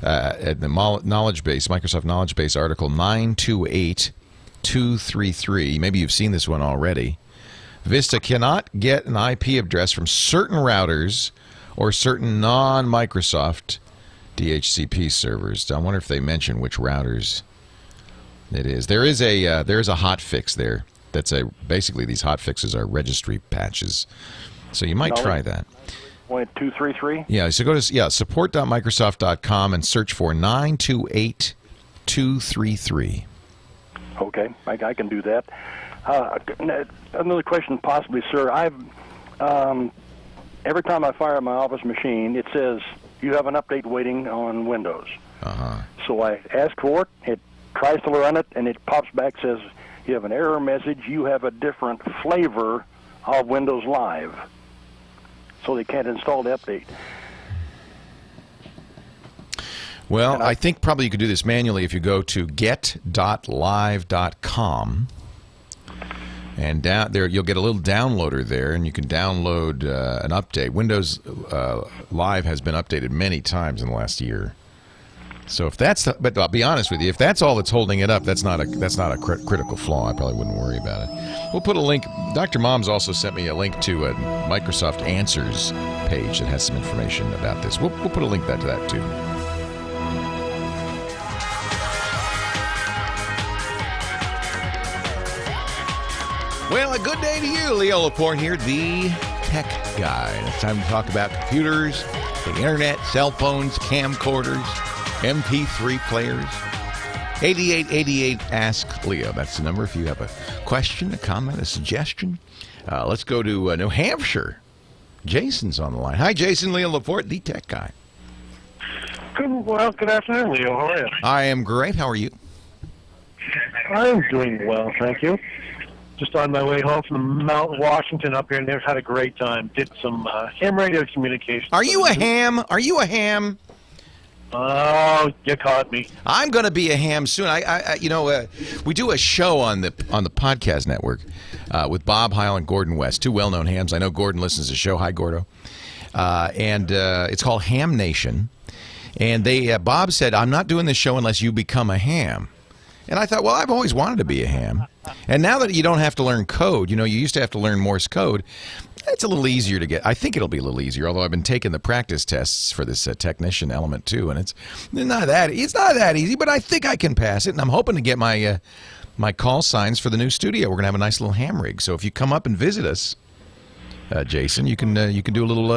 at the Knowledge Base, Microsoft Knowledge Base article 928233. Maybe you've seen this one already. Vista cannot get an IP address from certain routers or certain non-Microsoft DHCP servers. I wonder if they mention which routers it is. There is a hot fix there. Basically these hot fixes are registry patches. So you might try that. 233? Yeah, so go to support.microsoft.com and search for 928233. Okay, I can do that. Another question, possibly, sir. Every time I fire up my Office machine, it says you have an update waiting on Windows. Uh-huh. So I ask for it. It tries to run it, and it pops back, says, you have an error message. You have a different flavor of Windows Live. So they can't install the update. Well, I think probably you could do this manually if you go to get.live.com. And down there, you'll get a little downloader there, and you can download an update. Windows Live has been updated many times in the last year. So if that's, but I'll be honest with you, if that's all that's holding it up, that's not a critical flaw. I probably wouldn't worry about it. We'll put a link. Dr. Mom's also sent me a link to a Microsoft Answers page that has some information about this. We'll put a link to that too. Well, a good day to you. Leo Laporte here, the tech guy. It's time to talk about computers, the internet, cell phones, camcorders, MP3 players. 8888 Ask Leo. That's the number if you have a question, a comment, a suggestion. Let's go to New Hampshire. Jason's on the line. Hi, Jason. Leo Laporte, the tech guy. Good afternoon, Leo. How are you? I am great. How are you? I'm doing well, thank you. Just on my way home from Mount Washington up here, and had a great time. Did some ham radio communications. Are you a ham? Are you a ham? Oh, you caught me. I'm going to be a ham soon. We do a show on the podcast network with Bob Heil and Gordon West, two well-known hams. I know Gordon listens to the show. Hi, Gordo. And it's called Ham Nation. And Bob said, I'm not doing this show unless you become a ham. And I thought, well, I've always wanted to be a ham. And now that you don't have to learn code, you used to have to learn Morse code, it's a little easier to get. I think it'll be a little easier, although I've been taking the practice tests for this technician element too, and it's not that easy, but I think I can pass it, and I'm hoping to get my call signs for the new studio. We're going to have a nice little ham rig. So if you come up and visit us, Jason, you can do a little...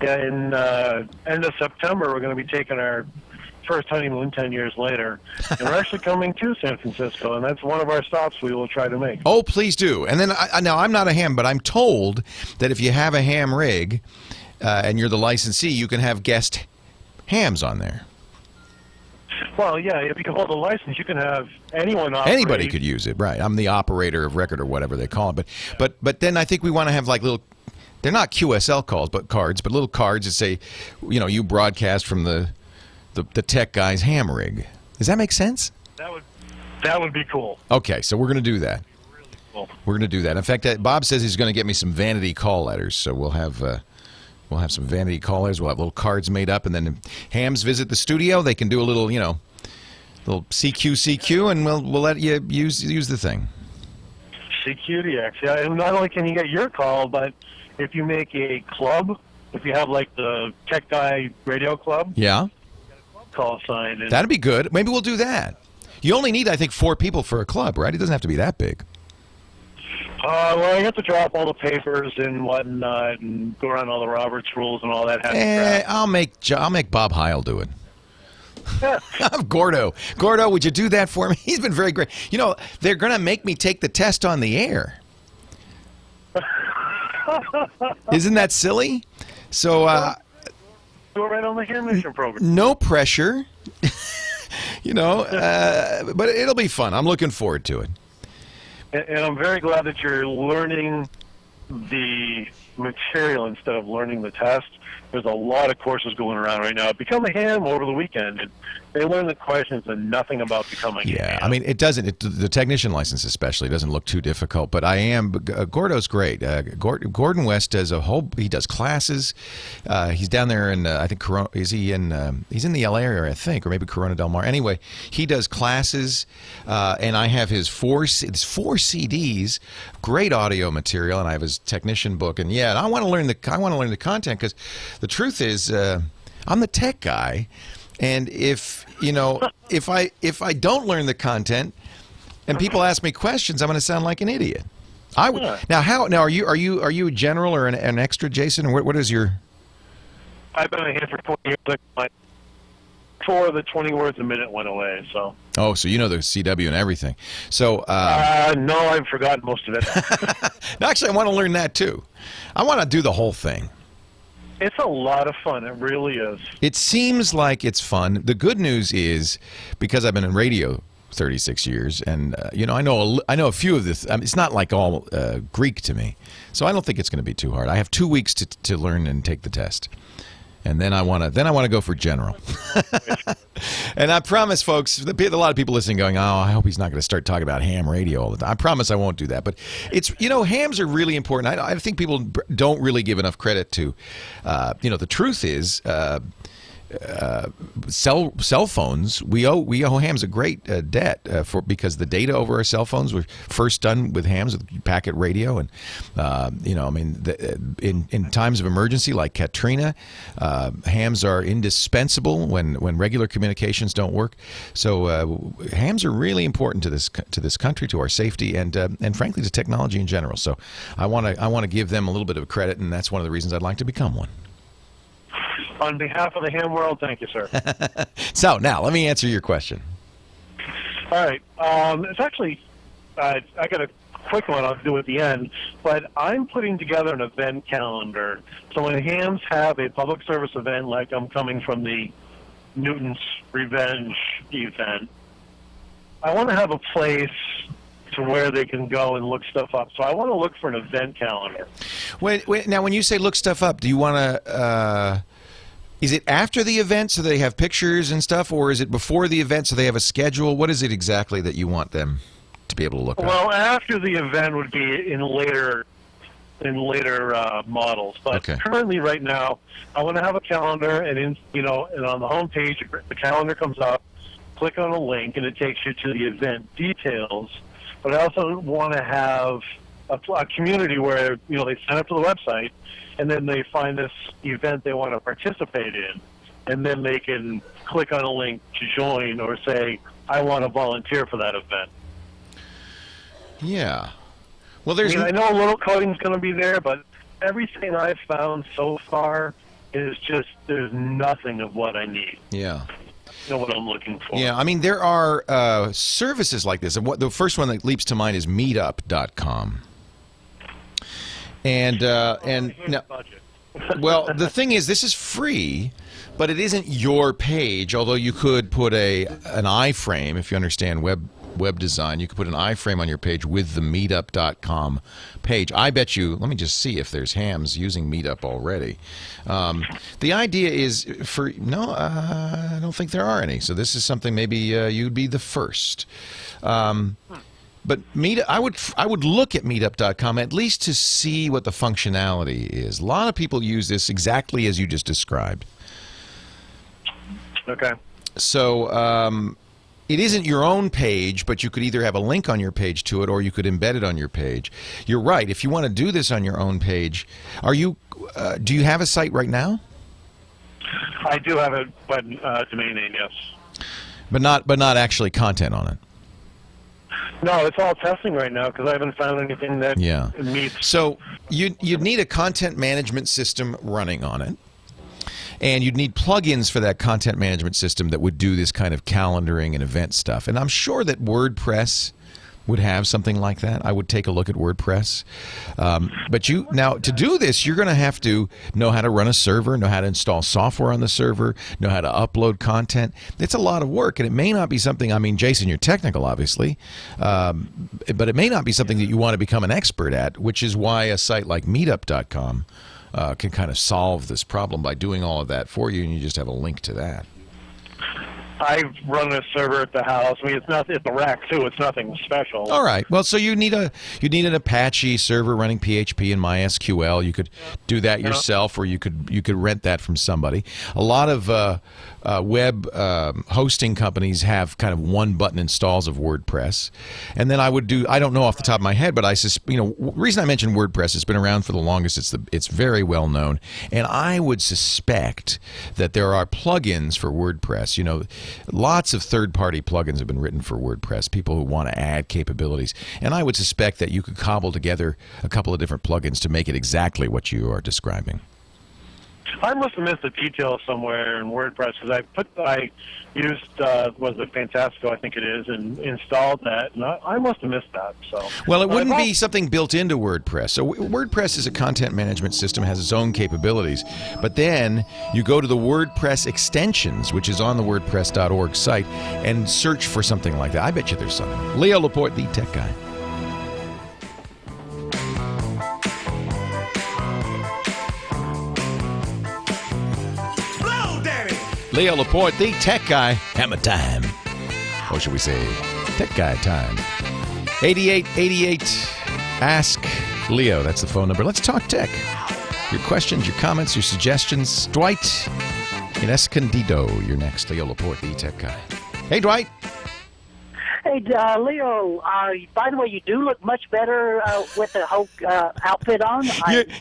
in end of September, we're going to be taking our first honeymoon 10 years later, and we're actually coming to San Francisco, and that's one of our stops we will try to make. Oh, please do. And then now I'm not a ham, but I'm told that if you have a ham rig and you're the licensee, you can have guest hams on there. Well, yeah, if you can hold a license, you can have anyone operate. Anybody could use it, right? I'm the operator of record or whatever they call it, but then I think we want to have like little. They're not QSL calls, but cards, but little cards that say, you broadcast from the tech guy's ham rig. Does that make sense? That would be cool. Okay, so we're going to do that. Really cool. We're going to do that. In fact, Bob says he's going to get me some vanity call letters, so we'll have some vanity call letters. We'll have little cards made up, and then if hams visit the studio, they can do a little, little CQ, and we'll let you use the thing. CQDX. Yeah, and not only can you get your call, but if you make a club, if you have like the Tech Guy Radio Club, yeah, call sign. And that'd be good. Maybe we'll do that. You only need, I think, 4 people for a club, right? It doesn't have to be that big. Well, you have to drop all the papers and whatnot, and go around all the Roberts rules and all that. I'll make Bob Heil do it. Gordo, would you do that for me? He's been very great. They're going to make me take the test on the air. Isn't that silly? So, go right on the Ham Nation program. No pressure, but it'll be fun. I'm looking forward to it. And I'm very glad that you're learning the material instead of learning the test. There's a lot of courses going around right now. Become a ham over the weekend. And they learn the questions and nothing about becoming a ham. Yeah, I mean, it doesn't. The technician license especially doesn't look too difficult. But I am. Gordo's great. Gordon West does he does classes. He's down there in I think Corona. He's in the LA area, I think, or maybe Corona Del Mar. Anyway, he does classes, and I have his 4 CDs, great audio material, and I have his technician book. And yeah, I want to learn the content because the truth is, I'm the tech guy. And if I don't learn the content, and people ask me questions, I'm going to sound like an idiot. Now are you a general or an extra, Jason? Or what is your? I've been a ham for 20 years. Before the 20 words a minute went away, so. Oh, so you know the CW and everything. So. No, I've forgotten most of it. Actually, I want to learn that too. I want to do the whole thing. It's a lot of fun. It really is. It seems like it's fun. The good news is, because I've been in radio 36 years, and I know a few of this. It's not like all Greek to me, so I don't think it's going to be too hard. I have 2 weeks to learn and take the test, and then I want to go for general. And I promise, folks, a lot of people listening going, "Oh, I hope he's not going to start talking about ham radio all the time." I promise I won't do that. But it's hams are really important. I think people don't really give enough credit to. The truth is. Cell phones, we owe hams a great debt because the data over our cell phones were first done with hams, with packet radio, and in times of emergency like Katrina, hams are indispensable when regular communications don't work. So hams are really important to this country, to our safety, and frankly to technology in general. So I want to give them a little bit of credit, and that's one of the reasons I'd like to become one. On behalf of the ham world, thank you, sir. So now let me answer your question. All right. It's actually, I got a quick one I'll do at the end, but I'm putting together an event calendar. So when hams have a public service event, like I'm coming from the Newton's Revenge event, I want to have a place to where they can go and look stuff up. So I want to look for an event calendar. Wait. Now, when you say look stuff up, do you want to... is it after the event so they have pictures and stuff, or is it before the event so they have a schedule? What is it exactly that you want them to be able to look up? Well, after the event would be in later models. But currently, right now, I want to have a calendar, and and on the home page, the calendar comes up. Click on a link, and it takes you to the event details. But I also want to have a community where they sign up to the website, and then they find this event they want to participate in, and then they can click on a link to join or say, I want to volunteer for that event. Yeah. Well, I know a little coding is going to be there, but everything I've found so far is just there's nothing of what I need. Yeah. What I'm looking for. Yeah, I mean, there are services like this. And the first one that leaps to mind is meetup.com. And now, well, the thing is, this is free, but it isn't your page. Although you could put an iframe, if you understand web design, you could put an iframe on your page with the meetup.com page. I bet you. Let me just see if there's hams using Meetup already. The idea is I don't think there are any. So this is something maybe you'd be the first. But I would look at meetup.com at least to see what the functionality is. A lot of people use this exactly as you just described. Okay. So it isn't your own page, but you could either have a link on your page to it, or you could embed it on your page. You're right. If you want to do this on your own page, do you have a site right now? I do have a domain name, yes. But not actually content on it. No, it's all testing right now because I haven't found anything that meets. So you'd need a content management system running on it, and you'd need plugins for that content management system that would do this kind of calendaring and event stuff. And I'm sure that WordPress would have something like that. I would take a look at WordPress. But to do this, you're going to have to know how to run a server, know how to install software on the server, know how to upload content. It's a lot of work, and it may not be something, I mean, Jason, you're technical, obviously, but it may not be something that you want to become an expert at, which is why a site like meetup.com can kind of solve this problem by doing all of that for you, and you just have a link to that. I run a server at the house. I mean, it's a rack too. It's nothing special. All right. Well, so you need an Apache server running PHP and MySQL. You could do that yourself, or you could rent that from somebody. A lot of web hosting companies have kind of one-button installs of WordPress, and then I don't know off the top of my head, but reason I mentioned WordPress, it's been around for the longest. It's very well known, and I would suspect that there are plugins for WordPress. Lots of third-party plugins have been written for WordPress, people who want to add capabilities. And I would suspect that you could cobble together a couple of different plugins to make it exactly what you are describing. I must have missed a detail somewhere in WordPress because I used was it Fantastico, I think it is, and installed that, and I must have missed that. So well, it wouldn't be something built into WordPress. So WordPress is a content management system, has its own capabilities, but then you go to the WordPress extensions, which is on the WordPress.org site, and search for something like that. I bet you there's something. Leo Laporte, the tech guy. Leo Laporte, the tech guy. Hammer time. Or should we say, tech guy time. 8888. Ask Leo. That's the phone number. Let's talk tech. Your questions, your comments, your suggestions. Dwight in Escondido. You're next. Leo Laporte, the tech guy. Hey, Dwight. Hey, Leo. By the way, you do look much better with the whole outfit on.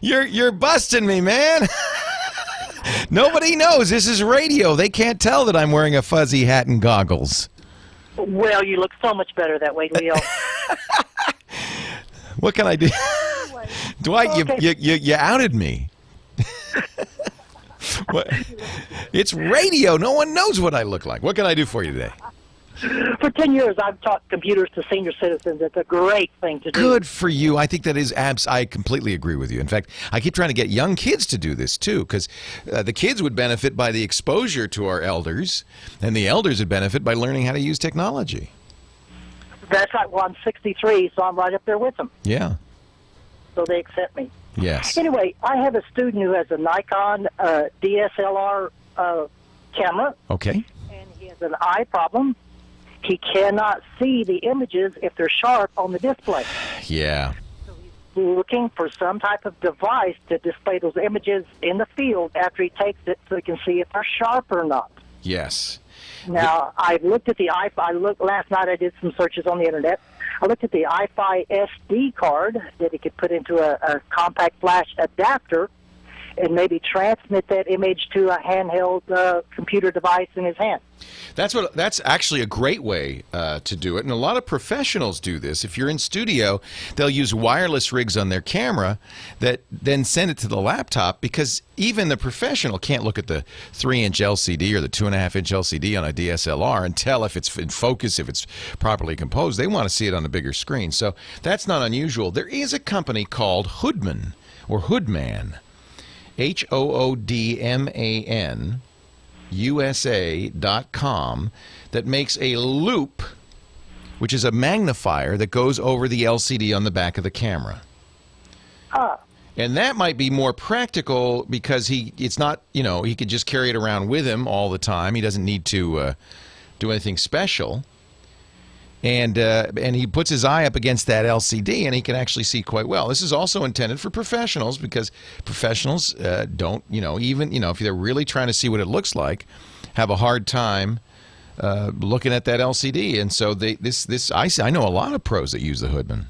You're busting me, man. Nobody knows. This is radio. They can't tell that I'm wearing a fuzzy hat and goggles. Well, you look so much better that way, Leo. What can I do? Anyway, Dwight, okay. you outed me. What? It's radio. No one knows what I look like. What can I do for you today? For 10 years, I've taught computers to senior citizens. It's a great thing to do. Good for you. I think that is I completely agree with you. In fact, I keep trying to get young kids to do this too, because the kids would benefit by the exposure to our elders, and the elders would benefit by learning how to use technology. That's right. Well, I'm 63, so I'm right up there with them. Yeah. So they accept me. Yes. Anyway, I have a student who has a Nikon DSLR camera. Okay. And he has an eye problem. He cannot see the images if they're sharp on the display. Yeah. So he's looking for some type of device to display those images in the field after he takes it so he can see if they're sharp or not. Yes. Now, I looked at the last night I did some searches on the internet. I looked at the iFi SD card that he could put into a compact flash adapter and maybe transmit that image to a handheld computer device in his hand. That's actually a great way to do it, and a lot of professionals do this. If you're in studio, they'll use wireless rigs on their camera that then send it to the laptop, because even the professional can't look at the 3-inch LCD or the 2.5-inch LCD on a DSLR and tell if it's in focus, if it's properly composed. They want to see it on a bigger screen, so that's not unusual. There is a company called Hoodman, or Hoodman, HOODMAN, USA.com, that makes a loop, which is a magnifier that goes over the LCD on the back of the camera. And that might be more practical because it's not, he could just carry it around with him all the time. He doesn't need to do anything special. And he puts his eye up against that LCD, and he can actually see quite well. This is also intended for professionals, because professionals don't, if they're really trying to see what it looks like, have a hard time looking at that LCD. And so I know a lot of pros that use the Hoodman.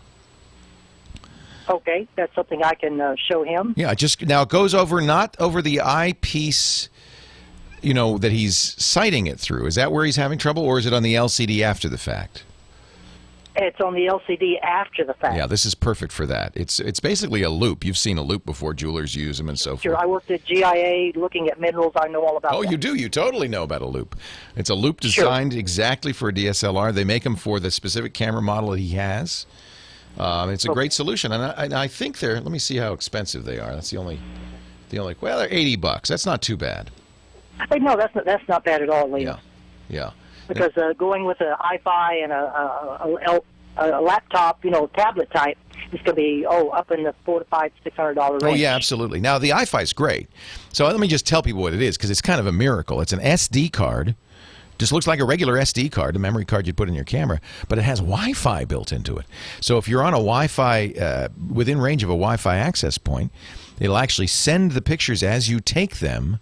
Okay, that's something I can show him. Yeah, now it goes over, not over the eyepiece, that he's sighting it through. Is that where he's having trouble, or is it on the LCD after the fact? It's on the LCD after the fact. Yeah, this is perfect for that. It's basically a loop. You've seen a loop before. Jewelers use them and so forth. Sure, I worked at GIA looking at minerals. I know all about that. Oh, you do? You totally know about a loop. It's a loop designed exactly for a DSLR. They make them for the specific camera model that he has. It's a great solution. And I think let me see how expensive they are. That's the only, well, they're $80. That's not too bad. Hey, no, that's not bad at all, Leo. Yeah. Because going with an iFi and a laptop, tablet type, it's going to be up in the $400 to $600 range. Oh yeah, absolutely. Now the iFi is great. So let me just tell people what it is, because it's kind of a miracle. It's an SD card. Just looks like a regular SD card, a memory card you'd put in your camera, but it has Wi-Fi built into it. So if you're on a Wi-Fi, within range of a Wi-Fi access point, it'll actually send the pictures as you take them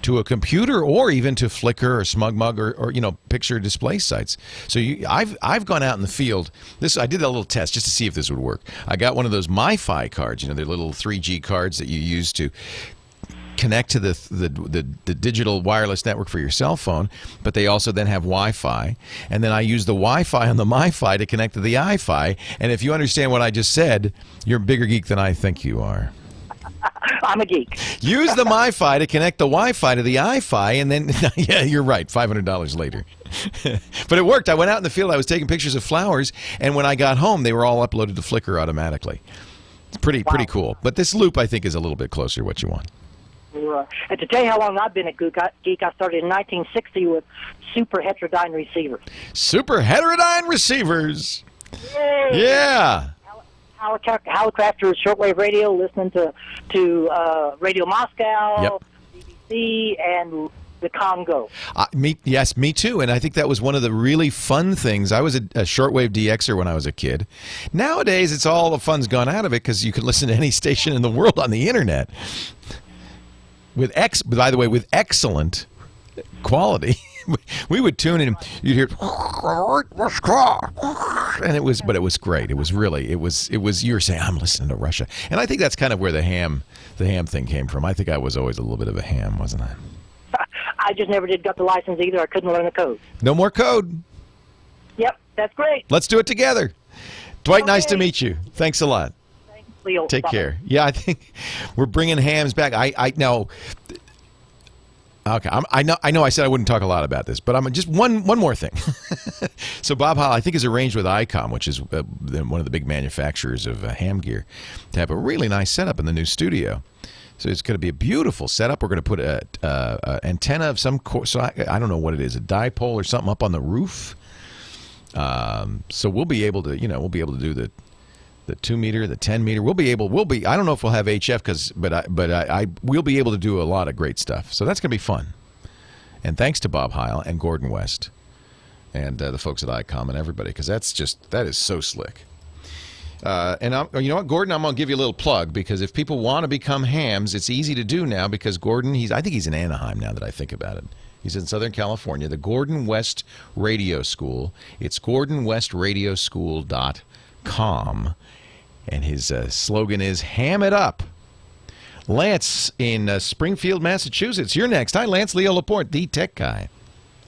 to a computer, or even to Flickr or SmugMug or picture display sites. So I've gone out in the field. I did a little test just to see if this would work. I got one of those MiFi cards, they're little 3G cards that you use to connect to the digital wireless network for your cell phone, but they also then have Wi-Fi. And then I use the Wi-Fi on the MiFi to connect to the iFi. And if you understand what I just said, you're a bigger geek than I think you are. I'm a geek. Use the MiFi to connect the Wi-Fi to the iFi, and then, yeah, you're right, $500 later. But it worked. I went out in the field. I was taking pictures of flowers, and when I got home, they were all uploaded to Flickr automatically. It's pretty cool. But this loop, I think, is a little bit closer to what you want. And to tell you how long I've been a geek, I started in 1960 with super heterodyne receivers. Super heterodyne receivers. Yay! Yeah. Helicopter shortwave radio, listening to Radio Moscow, BBC, and the Congo. Me too. And I think that was one of the really fun things. I was a shortwave DXer when I was a kid. Nowadays, it's all the fun's gone out of it because you can listen to any station in the world on the internet. By the way, with excellent quality. We would tune in, you'd hear, and it was great. It was, you were saying, I'm listening to Russia. And I think that's kind of where the ham thing came from. I think I was always a little bit of a ham, wasn't I? I just never got the license either. I couldn't learn the code. No more code. Yep, that's great. Let's do it together. Dwight, nice to meet you. Thanks a lot. Thanks, Leo. Take Bye-bye. care. Yeah, I think we're bringing hams back. I know. Okay, I know. I said I wouldn't talk a lot about this, but I'm just one more thing. So Bob Hall, I think, has arranged with ICOM, which is one of the big manufacturers of ham gear, to have a really nice setup in the new studio. So it's going to be a beautiful setup. We're going to put a antenna of some so I don't know what it is, a dipole or something up on the roof. So we'll be able to do the 2 meter, the 10 meter. I don't know if we'll have HF we'll be able to do a lot of great stuff. So that's going to be fun. And thanks to Bob Heil and Gordon West and the folks at ICOM and everybody, because that is so slick. And you know what, Gordon, I'm going to give you a little plug, because if people want to become hams, it's easy to do now, because Gordon, I think he's in Anaheim now that I think about it. He's in Southern California, the Gordon West Radio School. It's GordonWestRadioschool.com. And his slogan is, ham it up. Lance in Springfield, Massachusetts. You're next. Hi, Lance. Leo Laporte, the tech guy.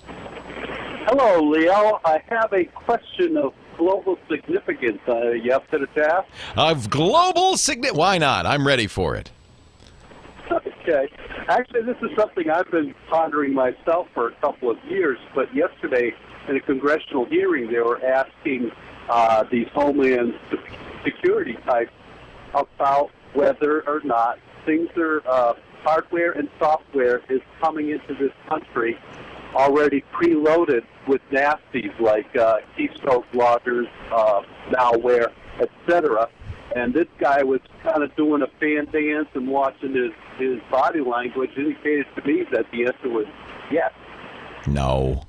Hello, Leo. I have a question of global significance. You up to the task? Of global significance? Why not? I'm ready for it. Okay. Actually, this is something I've been pondering myself for a couple of years, but yesterday in a congressional hearing, they were asking these Homeland Security types about whether or not things are hardware and software is coming into this country already preloaded with nasties like keystroke loggers, malware, etc. And this guy was kind of doing a fan dance and watching his body language indicated to me that the answer was yes. No.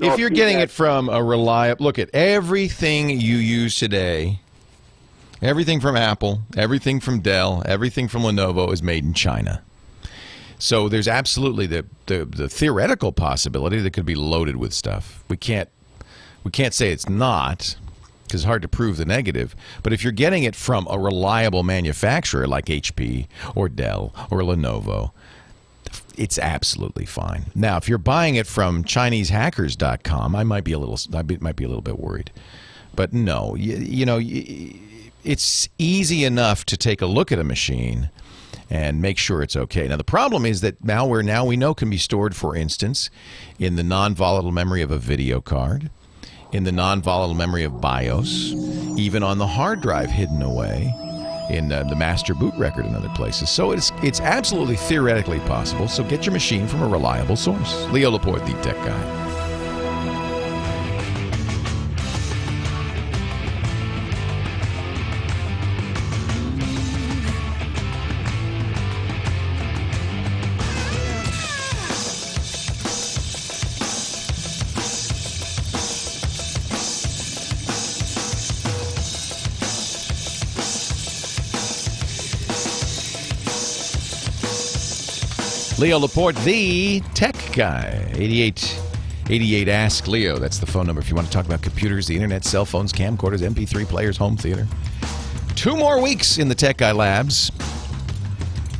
If you're getting it from a reliable... Look at everything you use today, everything from Apple, everything from Dell, everything from Lenovo is made in China. So there's absolutely the theoretical possibility that it could be loaded with stuff. We can't say it's not, because it's hard to prove the negative. But if you're getting it from a reliable manufacturer like HP or Dell or Lenovo, it's absolutely fine. Now, if you're buying it from ChineseHackers.com, I might be a little bit worried. But no, it's easy enough to take a look at a machine and make sure it's okay. Now, the problem is that malware now we know can be stored, for instance, in the non-volatile memory of a video card, in the non-volatile memory of BIOS, even on the hard drive hidden away in the master boot record and other places. So it's absolutely theoretically possible. So get your machine from a reliable source. Leo Laporte, the tech guy. Leo Laporte, the tech guy. 8888 Ask Leo. That's the phone number if you want to talk about computers, the internet, cell phones, camcorders, MP3 players, home theater. 2 more weeks in the Tech Guy Labs.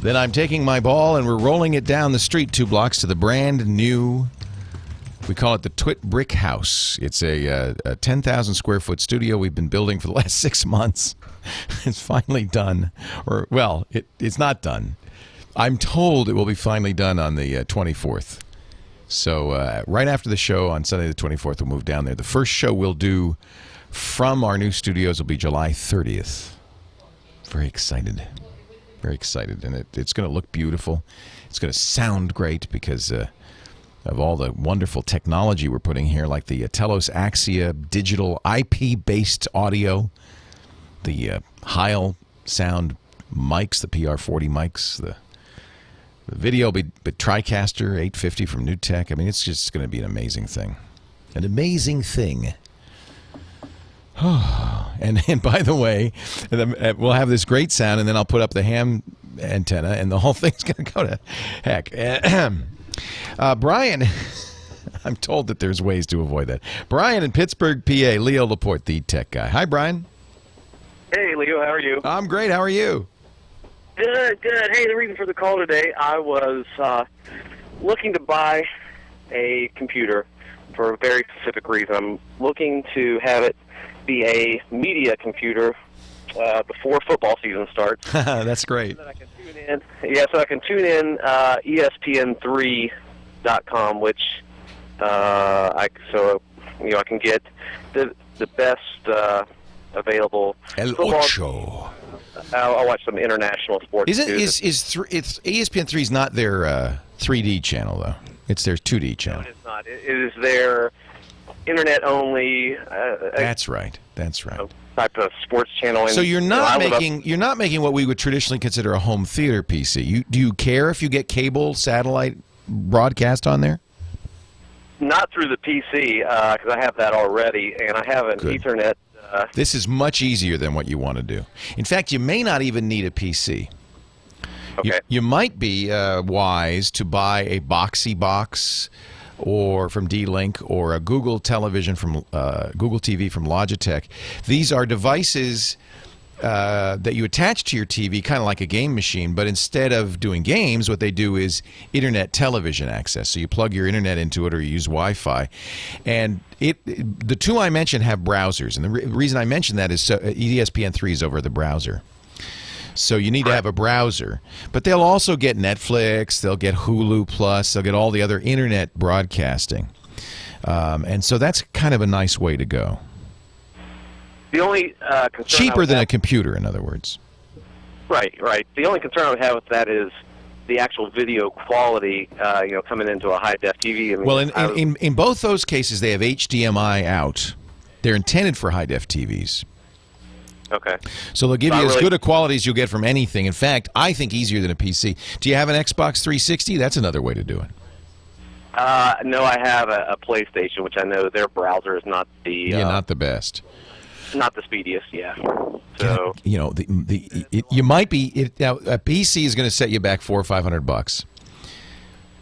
Then I'm taking my ball and we're rolling it down the street 2 blocks to the brand new, we call it the TWiT Brick House. It's a 10,000 square foot studio we've been building for the last 6 months. It's finally done. It's not done. I'm told it will be finally done on the 24th. So right after the show on Sunday the 24th, we'll move down there. The first show we'll do from our new studios will be July 30th. Very excited. Very excited. And it's going to look beautiful. It's going to sound great because of all the wonderful technology we're putting here, like the Telos Axia digital IP-based audio, the Heil sound mics, the PR40 mics, the video will be TriCaster 850 from New Tech. I mean, it's just going to be an amazing thing. An amazing thing. And by the way, we'll have this great sound, and then I'll put up the ham antenna, and the whole thing's going to go to heck. Brian, I'm told that there's ways to avoid that. Brian in Pittsburgh, PA, Leo Laporte, the tech guy. Hi, Brian. Hey, Leo, how are you? I'm great. How are you? Good, good. Hey, the reason for the call today, I was looking to buy a computer for a very specific reason. I'm looking to have it be a media computer before football season starts. That's great. So that I can tune in. Yeah, so I can tune in ESPN3.com, which I can get the best available El football. Ocho. I'll watch some international sports. It's ESPN3 is not their 3D channel though. It's their 2D channel. No, it's not. It is their internet only. That's right. That's right. Type of sports channel. So you're not making what we would traditionally consider a home theater PC. Do you care if you get cable satellite broadcast on there? Not through the PC because I have that already, and I have an Ethernet. This is much easier than what you want to do. In fact, you may not even need a PC. Okay. You might be wise to buy a Boxy Box or from D-Link or a Google television from Google TV from Logitech. These are devices that you attach to your TV, kind of like a game machine, but instead of doing games, what they do is internet television access. So you plug your internet into it or you use Wi-Fi. And the two I mentioned have browsers. And the reason I mention that is ESPN3 is over the browser. So you need to have a browser. But they'll also get Netflix, they'll get Hulu Plus, they'll get all the other internet broadcasting. And so that's kind of a nice way to go. The only concern cheaper than a computer, in other words. Right, right. The only concern I would have with that is the actual video quality, coming into a high-def TV. I mean, well, in both those cases, they have HDMI out. They're intended for high-def TVs. Okay. So they'll give you as good a quality as you'll get from anything. In fact, I think easier than a PC. Do you have an Xbox 360? That's another way to do it. No, I have a PlayStation, which I know their browser is not the not the best. Not the speediest, yeah. So you might be now. A PC is going to set you back $400 or $500.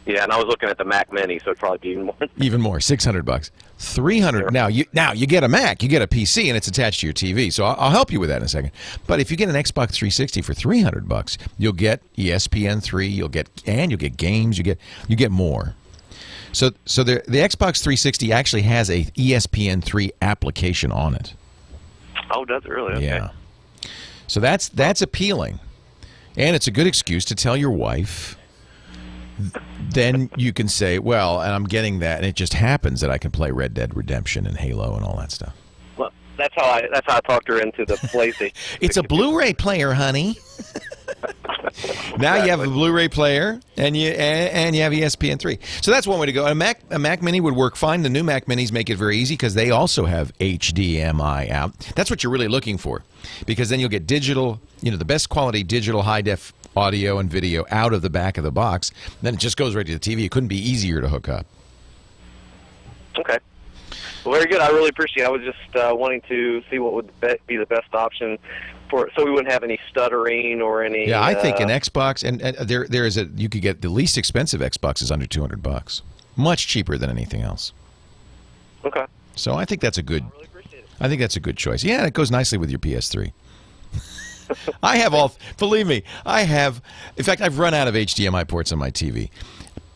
Yeah, and I was looking at the Mac Mini, so it'd probably be even more. Even more, $600, $300. Sure. Now you get a Mac, you get a PC, and it's attached to your TV. So I'll help you with that in a second. But if you get an Xbox 360 for $300, you'll get ESPN3, you'll get games, you get more. So the Xbox 360 actually has a ESPN3 application on it. Oh, does it really? Okay. Yeah. So that's appealing, and it's a good excuse to tell your wife. Then you can say, well, and I'm getting that, and it just happens that I can play Red Dead Redemption and Halo and all that stuff. Well, that's how I talked her into the PlayStation. It's a Blu-ray player, honey. Now you have a Blu-ray player, and you have ESPN3. So that's one way to go. A Mac Mini would work fine. The new Mac Minis make it very easy because they also have HDMI out. That's what you're really looking for, because then you'll get digital, the best quality digital high-def audio and video out of the back of the box. Then it just goes right to the TV. It couldn't be easier to hook up. Okay. Well, very good. I really appreciate it. I was just wanting to see what would be the best option so we wouldn't have any stuttering or any. Yeah, I think an Xbox, and there is you could get the least expensive Xbox is under $200, much cheaper than anything else. Okay. So I think that's a good. really appreciate it. I think that's a good choice. Yeah, it goes nicely with your PS3. Believe me, in fact, I've run out of HDMI ports on my TV.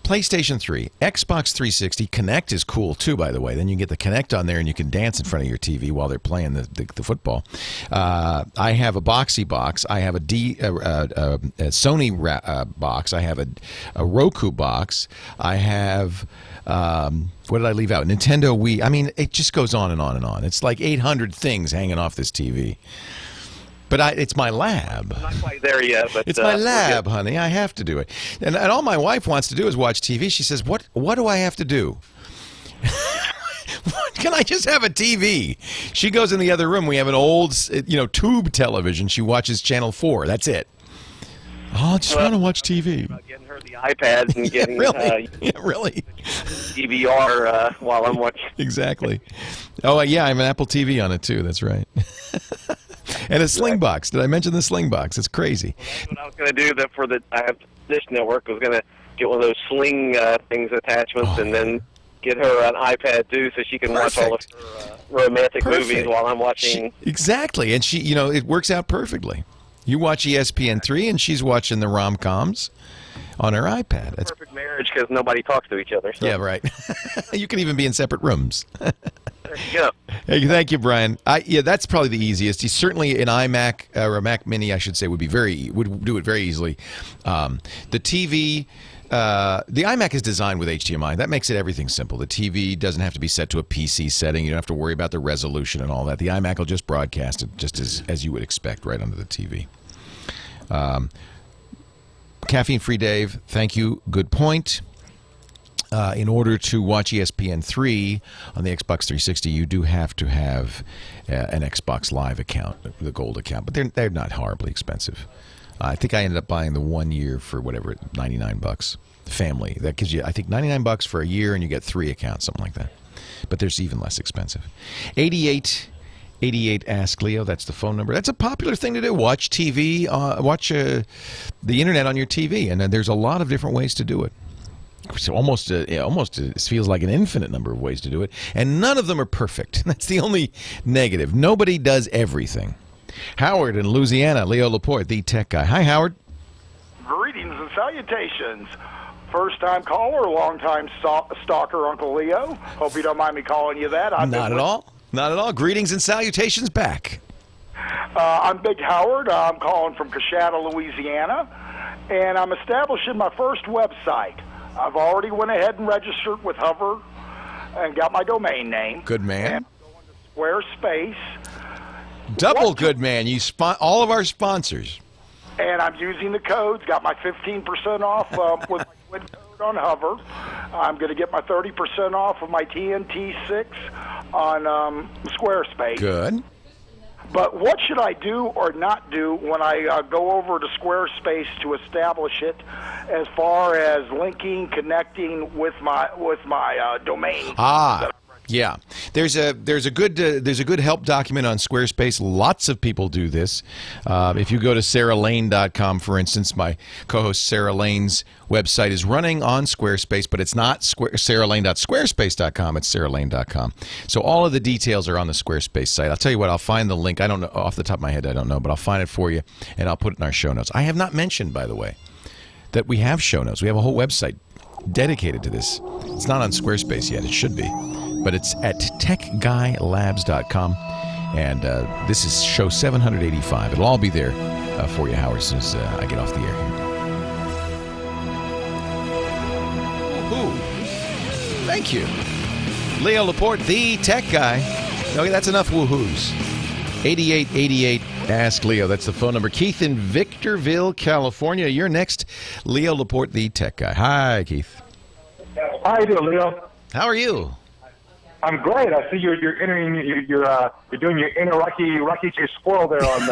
PlayStation 3, Xbox 360, Kinect is cool too, by the way. Then you get the Kinect on there and you can dance in front of your TV while they're playing the football. I have a Boxy box. I have a Sony box. I have a Roku box. I have, what did I leave out? Nintendo Wii. I mean, it just goes on and on and on. It's like 800 things hanging off this TV. But it's my lab. I'm not quite there yet, but it's my lab, honey. I have to do it. And all my wife wants to do is watch TV. She says, "What do I have to do? Can I just have a TV?" She goes in the other room. We have an old, tube television. She watches Channel 4. That's it. Oh, I just want to watch TV. Getting her the iPads and getting really, really DVR while I'm watching. Exactly. Oh, yeah, I have an Apple TV on it too. That's right. And a Sling box. Did I mention the Sling box? It's crazy. That's what I was going to do. I have Dish Network. I was going to get one of those Sling things attachments, and then get her an iPad too, so she can watch all of her romantic movies while I'm watching. Exactly, and she, it works out perfectly. You watch ESPN3, and she's watching the rom-coms on her iPad. That's perfect marriage because nobody talks to each other. So. Yeah, right. You can even be in separate rooms. There you go. Hey, thank you, Brian. That's probably the easiest. He's certainly an iMac or a Mac Mini, I should say, would do it very easily. The TV. The iMac is designed with HDMI. That makes everything simple. The TV doesn't have to be set to a PC setting. You don't have to worry about the resolution and all that. The iMac will just broadcast it just as you would expect right under the TV. Caffeine-free Dave, thank you. Good point. In order to watch ESPN3 on the Xbox 360, you do have to have an Xbox Live account, the gold account, but they're not horribly expensive. I think I ended up buying the 1 year for whatever, $99. Family. That gives you, I think, $99 for a year, and you get 3 accounts, something like that. But there's even less expensive. 8888 Ask Leo. That's the phone number. That's a popular thing to do. Watch TV. Watch the internet on your TV, and there's a lot of different ways to do it. So almost it feels like an infinite number of ways to do it, and none of them are perfect. That's the only negative. Nobody does everything. Howard in Louisiana, Leo Laporte, the tech guy. Hi, Howard. Greetings and salutations. First-time caller, long-time stalker, Uncle Leo. Hope you don't mind me calling you that. Not at all. Not at all. Greetings and salutations back. I'm Big Howard. I'm calling from Cachefly, Louisiana, and I'm establishing my first website. I've already went ahead and registered with Hover and got my domain name. Good man. And I'm going to Squarespace. Double good man. You all of our sponsors. And I'm using the codes. Got my 15% off with my quid code on Hover. I'm going to get my 30% off of my TNT6 on Squarespace. Good. But what should I do or not do when I go over to Squarespace to establish it, as far as linking, connecting with my domain? Yeah. There's a good help document on Squarespace. Lots of people do this. If you go to SarahLane.com, for instance, my co-host Sarah Lane's website is running on Squarespace, but it's not SarahLane.squarespace.com. It's SarahLane.com. So all of the details are on the Squarespace site. I'll tell you what, I'll find the link. I don't know off the top of my head. I don't know, but I'll find it for you, and I'll put it in our show notes. I have not mentioned, by the way, that we have show notes. We have a whole website dedicated to this. It's not on Squarespace yet. It should be. But it's at techguylabs.com, and this is show 785. It'll all be there for you, Howard, as soon as I get off the air here. Woohoo! Thank you. Leo Laporte, the tech guy. Okay, that's enough woohoos. 8888 Ask Leo. That's the phone number. Keith in Victorville, California. You're next. Leo Laporte, the tech guy. Hi, Keith. How you doing, Leo? How are you? I'm great. I see you're entering. You're doing your inner Rocky J. Squirrel there on.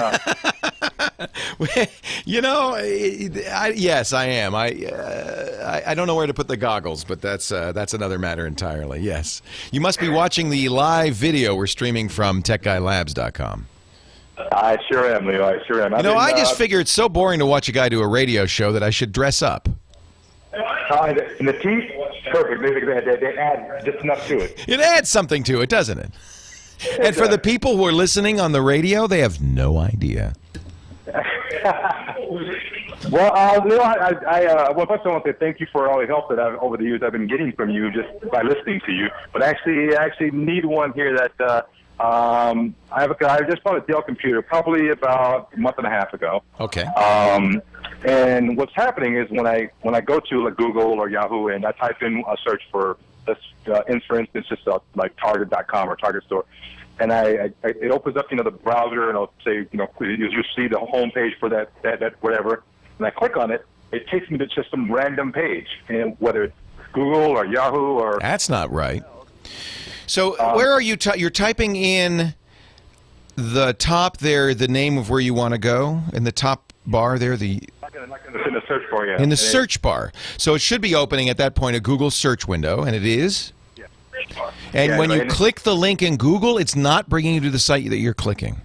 Yes, I am. I don't know where to put the goggles, but that's another matter entirely. Yes, you must be watching the live video we're streaming from TechGuyLabs.com. I sure am, Leo. I sure am. I just figure it's so boring to watch a guy do a radio show that I should dress up. And the teeth, perfect. They add just enough to it. It adds something to it, doesn't it? And for the people who are listening on the radio, they have no idea. Well, well, first I want to say thank you for all the help that over the years I've been getting from you just by listening to you. But I actually need one here that I just bought a Dell computer probably about a month and a half ago. Okay. And what's happening is when I go to like Google or Yahoo and I type in a search for this, for instance, just like Target.com or Target store, and it opens up the browser and it'll say you see the home page for that whatever, and I click on it, it takes me to just some random page, and whether it's Google or Yahoo or that's not right. So where are you? You're typing in the top there, the name of where you want to go in the top bar there, in the search bar, yeah. In the search bar. So it should be opening at that point a Google search window, and it is. Yeah. And when you click the link in Google, it's not bringing you to the site that you're clicking.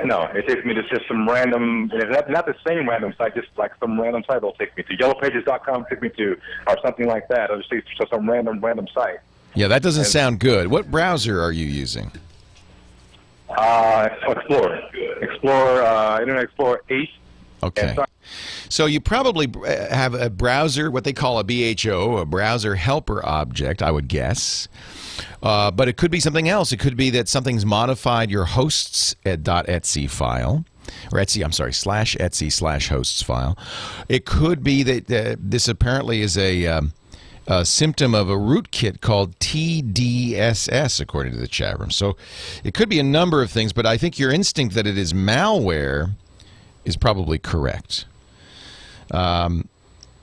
No, it takes me to just some random, not the same random site, just like some random site it'll take me to. Yellowpages.com take me to, or something like that. It'll just take to some random site. Yeah, that doesn't sound good. What browser are you using? Explorer, Internet Explorer 8. Okay. So you probably have a browser, what they call a BHO, a browser helper object, I would guess. But it could be something else. It could be that something's modified your hosts.etsy file, or /Etsy/hosts file. It could be that this apparently is a symptom of a rootkit called TDSS, according to the chat room. So it could be a number of things, but I think your instinct that it is malware is probably correct.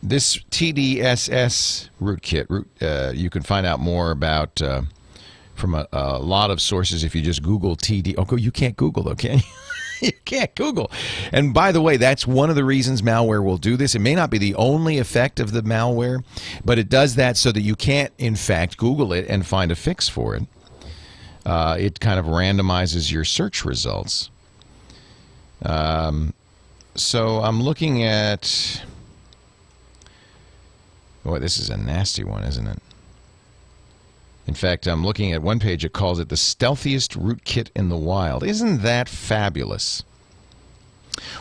This TDSS rootkit, you can find out more about from a lot of sources if you just Google TD. Oh, you can't Google though, can you? You can't Google. And by the way, that's one of the reasons malware will do this. It may not be the only effect of the malware, but it does that so that you can't, in fact, Google it and find a fix for it. It kind of randomizes your search results. So I'm looking at... Boy, this is a nasty one, isn't it? In fact, I'm looking at one page. It calls it the stealthiest rootkit in the wild. Isn't that fabulous?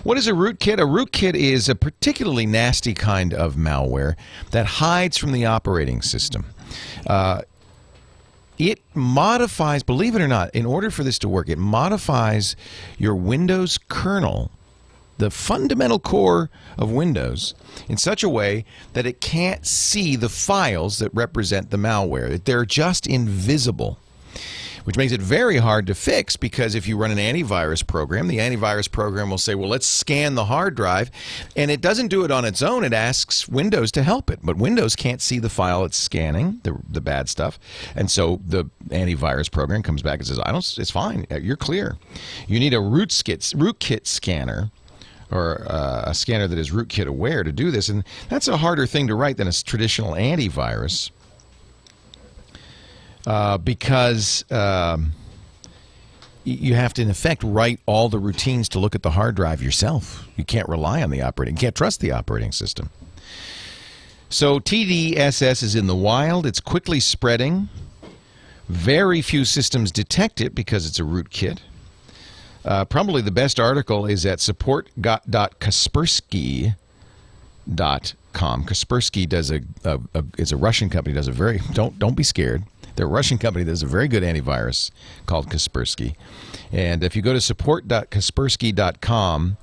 What is a rootkit? A rootkit is a particularly nasty kind of malware that hides from the operating system. It modifies, believe it or not, in order for this to work, it modifies your Windows kernel, the fundamental core of Windows, in such a way that it can't see the files that represent the malware. They're just invisible, which makes it very hard to fix, because if you run an antivirus program, the antivirus program will say, well, let's scan the hard drive, and it doesn't do it on its own. It asks Windows to help it, but Windows can't see the file it's scanning, the bad stuff, and so the antivirus program comes back and says, it's fine, you're clear. You need a rootkit scanner, or a scanner that is rootkit aware to do this, and that's a harder thing to write than a traditional antivirus, because you have to, in effect, write all the routines to look at the hard drive yourself. You can't rely on you can't trust the operating system. So TDSS is in the wild. It's quickly spreading. Very few systems detect it because it's a rootkit. Probably the best article is at support.kaspersky.com. Kaspersky does is a Russian company. Does a very don't be scared. They're a Russian company that does a very good antivirus called Kaspersky. And if you go to support.kaspersky.com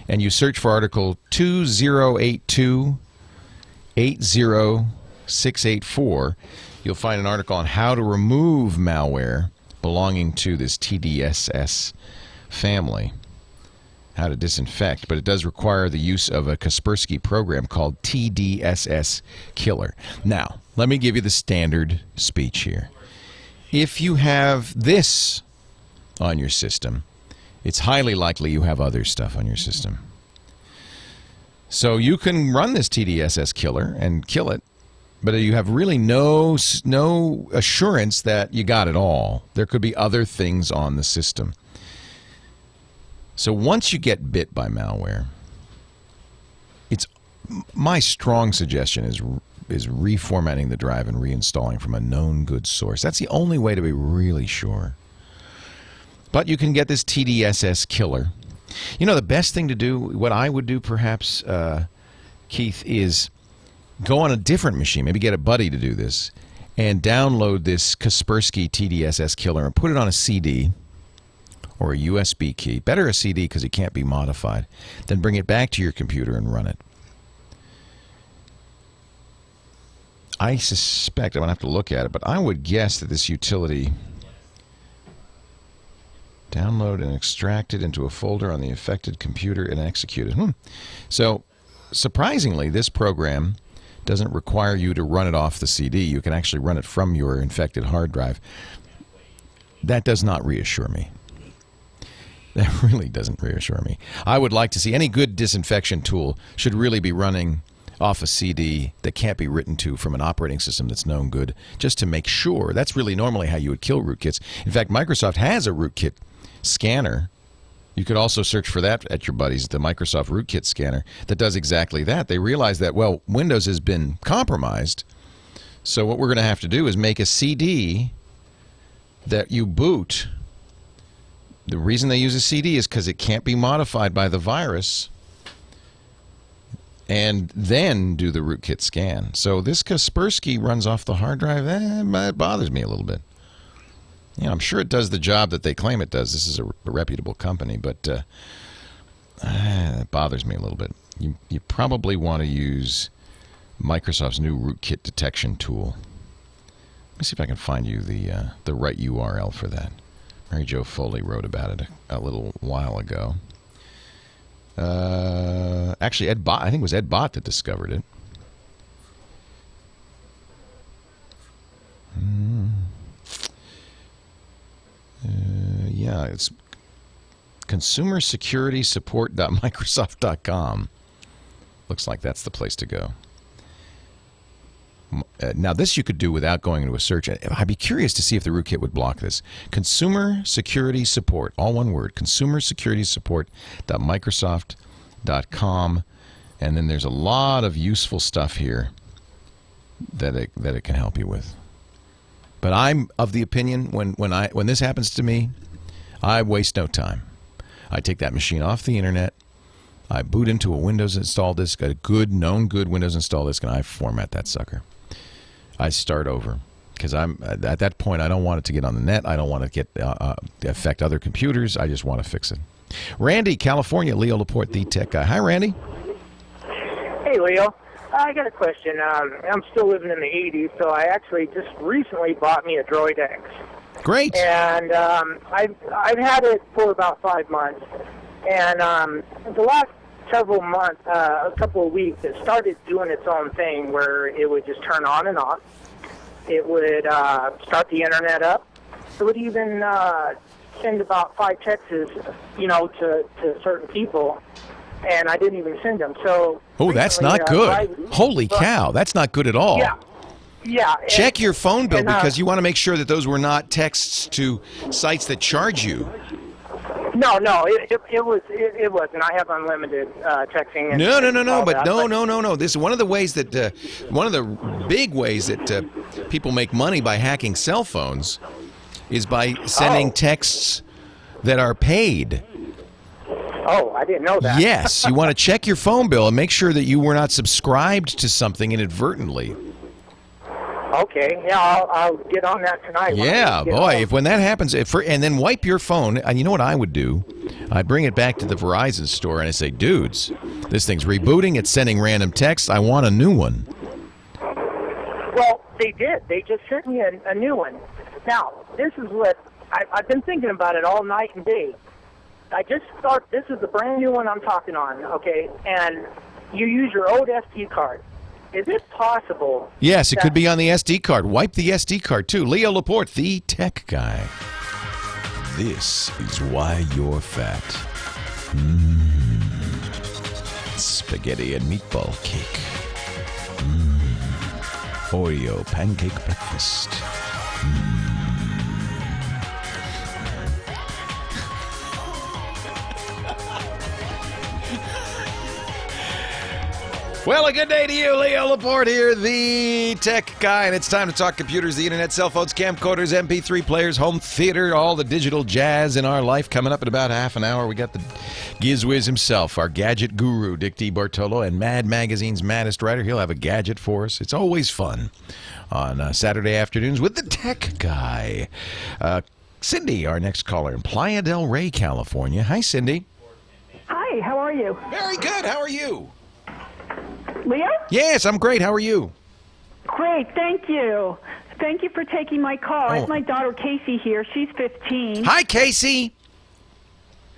and you search for article 2082-80684, you'll find an article on how to remove malware belonging to this TDSS family, how to disinfect, but it does require the use of a Kaspersky program called TDSS Killer. Now, let me give you the standard speech here. If you have this on your system, it's highly likely you have other stuff on your system. So you can run this TDSS Killer and kill it, but you have really no assurance that you got it all. There could be other things on the system. So once you get bit by malware, my strong suggestion is reformatting the drive and reinstalling from a known good source. That's the only way to be really sure. But you can get this TDSS Killer. You know, the best thing to do, what I would do perhaps, Keith, is go on a different machine. Maybe get a buddy to do this and download this Kaspersky TDSS killer and put it on a CD or a USB key. Better a CD because it can't be modified. Then bring it back to your computer and run it. I suspect, I'm going to have to look at it, but I would guess that this utility, download and extract it into a folder on the affected computer and execute it. So, surprisingly, this program doesn't require you to run it off the CD. You can actually run it from your infected hard drive. That does not reassure me. That really doesn't reassure me. I would like to see any good disinfection tool should really be running off a CD that can't be written to from an operating system that's known good, just to make sure. That's really normally how you would kill rootkits. In fact, Microsoft has a rootkit scanner. You could also search for that at your buddies, the Microsoft rootkit scanner, that does exactly that. They realize that, well, Windows has been compromised, so what we're going to have to do is make a CD that you boot. The reason they use a CD is because it can't be modified by the virus, and then do the rootkit scan. So this Kaspersky runs off the hard drive. It bothers me a little bit. You know, I'm sure it does the job that they claim it does. This is a reputable company, but it bothers me a little bit. You probably want to use Microsoft's new rootkit detection tool. Let me see if I can find you the right URL for that. Mary Jo Foley wrote about it a little while ago. Actually, Ed Bott, I think it was Ed Bott that discovered it. Yeah, it's consumersecuritysupport.microsoft.com. Looks like that's the place to go. Now, this you could do without going into a search. I'd be curious to see if the rootkit would block this. Consumer Security Support, all one word, consumersecuritysupport.microsoft.com. And then there's a lot of useful stuff here that it can help you with. But I'm of the opinion when this happens to me, I waste no time. I take that machine off the internet. I boot into a Windows install disk, a known good Windows install disk, and I format that sucker. I start over because I'm at that point. I don't want it to get on the net. I don't want to affect other computers. I just want to fix it. Randy, California, Leo Laporte, the tech guy. Hi, Randy. Hey, Leo. I got a question. I'm still living in the 80s, so I actually just recently bought me a Droid X. Great. And I've had it for about 5 months. And the last several months, a couple of weeks, it started doing its own thing where it would just turn on and off. It would start the internet up. It would even send about 5 texts, to certain people, and I didn't even send them. So that's not good. Holy cow, that's not good at all. Yeah. Check your phone bill because you want to make sure that those were not texts to sites that charge you. No, it wasn't. I have unlimited texting. No. But no. This is one of the ways that one of the big ways that people make money by hacking cell phones is by sending texts that are paid. Oh, I didn't know that. Yes, you want to check your phone bill and make sure that you were not subscribed to something inadvertently. Okay, yeah, I'll get on that tonight. Yeah, boy, when that happens, and then wipe your phone, and you know what I would do? I'd bring it back to the Verizon store and I say, dudes, this thing's rebooting, it's sending random texts, I want a new one. Well, they did. They just sent me a new one. Now, this is what, I've been thinking about it all night and day. This is the brand new one I'm talking on, okay, and you use your old SD card. Is it possible? Yes, it could be on the SD card. Wipe the SD card, too. Leo Laporte, the tech guy. This is why you're fat. Spaghetti and meatball cake. Oreo pancake breakfast. Well, a good day to you, Leo Laporte here, the tech guy, and it's time to talk computers, the internet, cell phones, camcorders, MP3 players, home theater, all the digital jazz in our life. Coming up in about half an hour, we got the GizWiz himself, our gadget guru, Dick D. Bartolo, and Mad Magazine's maddest writer. He'll have a gadget for us. It's always fun on Saturday afternoons with the tech guy. Cindy, our next caller in Playa del Rey, California. Hi, Cindy. Hi, how are you? Very good. How are you? Leo? Yes, I'm great. How are you? Great, thank you. Thank you for taking my call. I have my daughter Casey here. She's 15. Hi, Casey.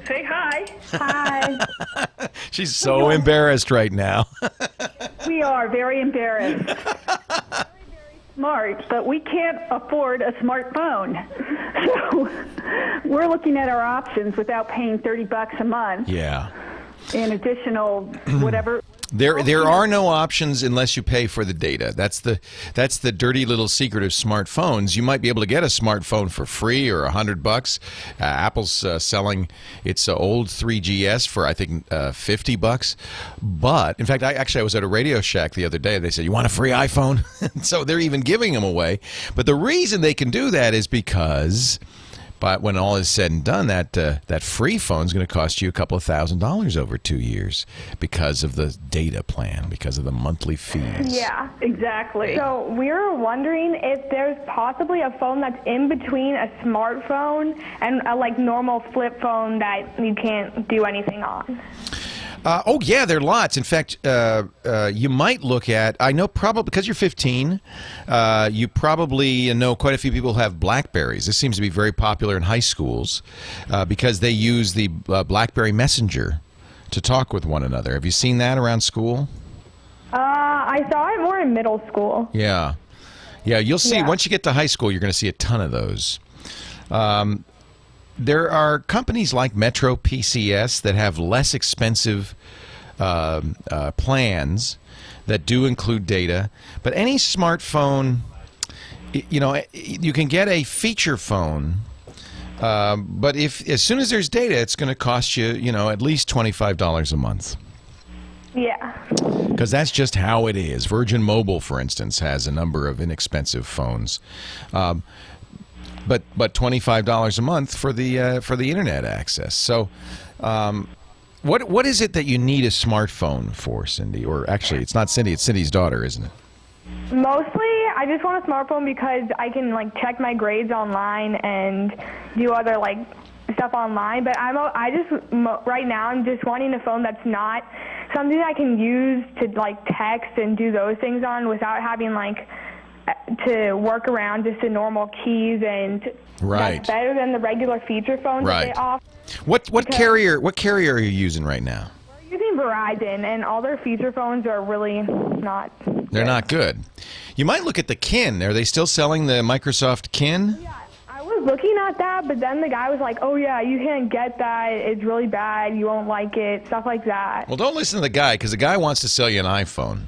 Say hi. Hi. She's so embarrassed right now. We are very embarrassed. Smart, but we can't afford a smartphone. So we're looking at our options without paying $30 a month. Yeah. In additional whatever. There are no options unless you pay for the data. That's the dirty little secret of smartphones. You might be able to get a smartphone for free or $100. Apple's selling its old 3GS for I think $50. But in fact, I was at a Radio Shack the other day. They said, "You want a free iPhone?" So they're even giving them away. But the reason they can do that is because, but when all is said and done, that free phone is going to cost you a couple of $1,000s over 2 years because of the data plan, because of the monthly fees. Yeah, exactly. So we're wondering if there's possibly a phone that's in between a smartphone and a normal flip phone that you can't do anything on. Yeah, there are lots. In fact, you might look at, I know probably, because you're 15, you probably know quite a few people who have BlackBerries. This seems to be very popular in high schools because they use the BlackBerry Messenger to talk with one another. Have you seen that around school? I saw it more in middle school. Yeah. Yeah, you'll see, once you get to high school, you're going to see a ton of those. There are companies like Metro PCS that have less expensive plans that do include data. But any smartphone, you can get a feature phone. But as soon as there's data, it's going to cost you, at least $25 a month. Yeah. Because that's just how it is. Virgin Mobile, for instance, has a number of inexpensive phones. But $25 a month for the internet access. So, what is it that you need a smartphone for, Cindy? Or actually, it's not Cindy; it's Cindy's daughter, isn't it? Mostly, I just want a smartphone because I can check my grades online and do other stuff online. But right now I'm just wanting a phone that's not something I can use to text and do those things on without having to work around just the normal keys, and that's better than the regular feature phones that they offer. What carrier are you using right now? We're using Verizon, and all their feature phones are really not. They're not good. You might look at the Kin. Are they still selling the Microsoft Kin? Yeah, I was looking at that, but then the guy was like, "Oh yeah, you can't get that. It's really bad. You won't like it." Stuff like that. Well, don't listen to the guy, because the guy wants to sell you an iPhone.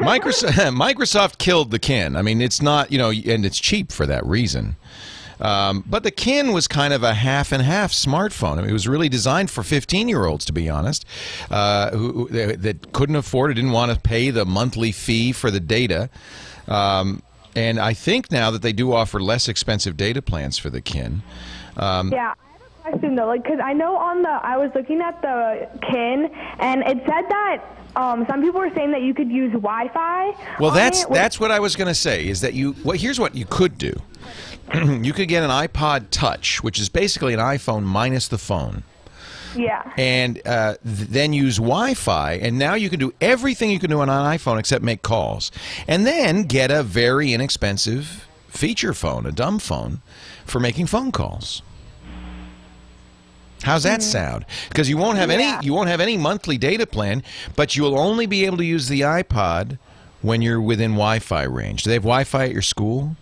Microsoft killed the Kin. I mean, it's not, and it's cheap for that reason. But the Kin was kind of a half and half smartphone. I mean, it was really designed for 15-year-olds, to be honest, that couldn't afford it, didn't want to pay the monthly fee for the data. And I think now that they do offer less expensive data plans for the Kin. Yeah, I have a question though, because I know I was looking at the Kin, and it said that some people were saying that you could use Wi-Fi. Well, that's what I was going to say. Is that here's what you could do. You could get an iPod Touch, which is basically an iPhone minus the phone. Yeah. And then use Wi-Fi, and now you can do everything you can do on an iPhone except make calls. And then get a very inexpensive feature phone, a dumb phone, for making phone calls. How's that sound? Because you won't have any monthly data plan, but you'll only be able to use the iPod when you're within Wi-Fi range. Do they have Wi-Fi at your school?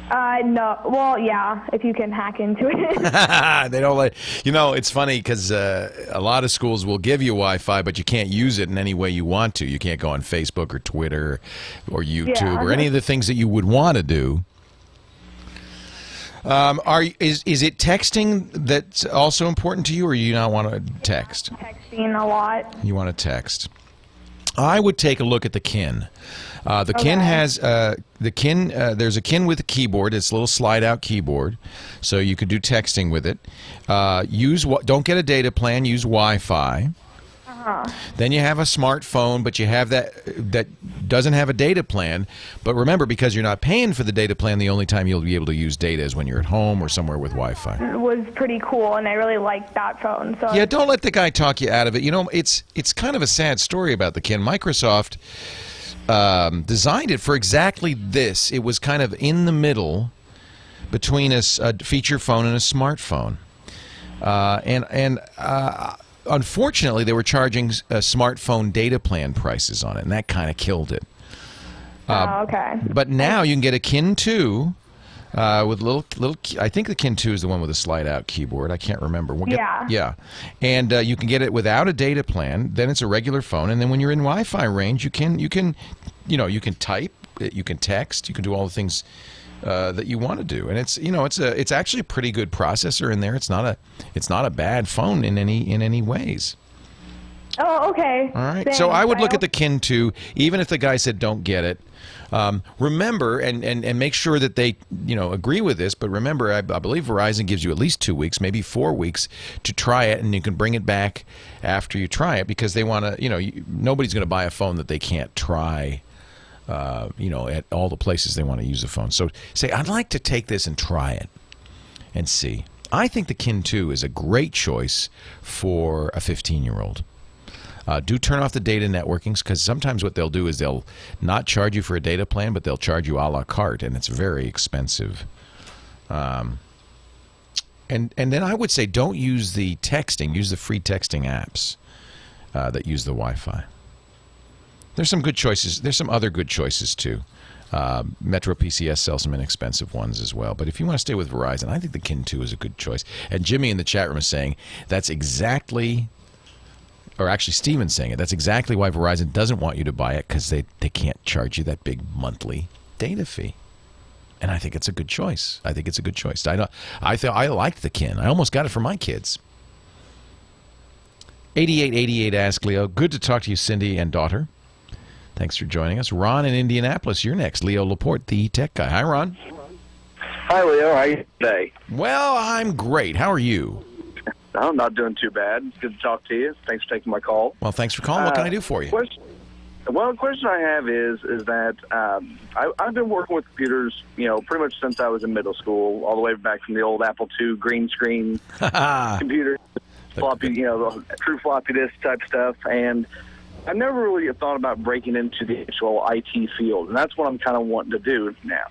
No. Well, yeah, if you can hack into it. They don't let. It's funny because a lot of schools will give you Wi-Fi, but you can't use it in any way you want to. You can't go on Facebook or Twitter or YouTube or any of the things that you would want to do. Is it texting that's also important to you, or you not want to text? Texting a lot. You want to text. I would take a look at the Kin. The Kin has there's a Kin with a keyboard. It's a little slide-out keyboard, so you could do texting with it. Don't get a data plan. Use Wi-Fi. Then you have a smartphone, but you have that doesn't have a data plan. But remember, because you're not paying for the data plan, the only time you'll be able to use data is when you're at home or somewhere with Wi-Fi. It was pretty cool, and I really liked that phone. So Yeah, don't let the guy talk you out of it. You know, it's kind of a sad story about the Kin. Microsoft designed it for exactly this. It was kind of in the middle between a feature phone and a smartphone. Unfortunately, they were charging smartphone data plan prices on it, and that kind of killed it. okay. But now you can get a Kin 2 with little. I think the Kin 2 is the one with a slide-out keyboard. I can't remember. Yeah. And you can get it without a data plan. Then it's a regular phone, and then when you're in Wi-Fi range, you can type, you can text, you can do all the things that you want to do, and it's actually a pretty good processor in there. It's not a bad phone in any ways. Oh, okay. All right. Thanks. So I would look at the Kin 2, even if the guy said don't get it. Remember and make sure that they agree with this. But remember, I believe Verizon gives you at least 2 weeks, maybe 4 weeks to try it, and you can bring it back after you try it because they want to. Nobody's going to buy a phone that they can't try. At all the places they want to use the phone. So say, I'd like to take this and try it and see. I think the Kin 2 is a great choice for a 15-year-old. Do turn off the data networkings, because sometimes what they'll do is they'll not charge you for a data plan, but they'll charge you a la carte, and it's very expensive. And then I would say don't use the texting. Use the free texting apps that use the Wi-Fi. There's some good choices. There's some other good choices, too. Metro PCS sells some inexpensive ones as well. But if you want to stay with Verizon, I think the Kin 2 is a good choice. And Jimmy in the chat room is saying that's exactly, or actually Steven's saying it, that's exactly why Verizon doesn't want you to buy it, because they can't charge you that big monthly data fee. And I think it's a good choice. I I liked the Kin. I almost got it for my kids. 8888 Ask Leo. Good to talk to you, Cindy and daughter. Thanks for joining us. Ron in Indianapolis, you're next. Leo Laporte, the tech guy. Hi, Ron. Hi, Leo. How are you today? Well, I'm great. How are you? I'm not doing too bad. It's good to talk to you. Thanks for taking my call. Well, thanks for calling. What can I do for you? The question I have is that I've been working with computers, pretty much since I was in middle school, all the way back from the old Apple II green screen computer, floppy, true floppy disk type stuff, and I never really thought about breaking into the actual IT field, and that's what I'm kind of wanting to do now.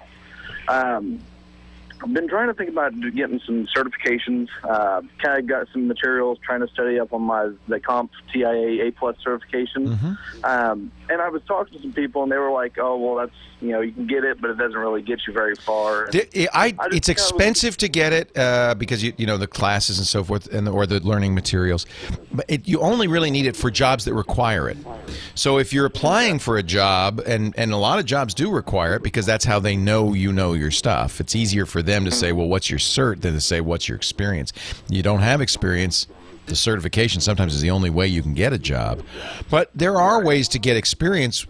I've been trying to think about getting some certifications. Kind of got some materials, trying to study up on the Comp TIA A+ certification. And I was talking to some people, and they were like, "Oh, well, that's you can get it, but it doesn't really get you very far." It's expensive to get it because the classes and so forth, or the learning materials. But you only really need it for jobs that require it. So if you're applying for a job, and a lot of jobs do require it because that's how they know your stuff. It's easier for them to say, "Well, what's your cert?" than to say, "What's your experience?" You don't have experience. The certification sometimes is the only way you can get a job. But there are ways to get experience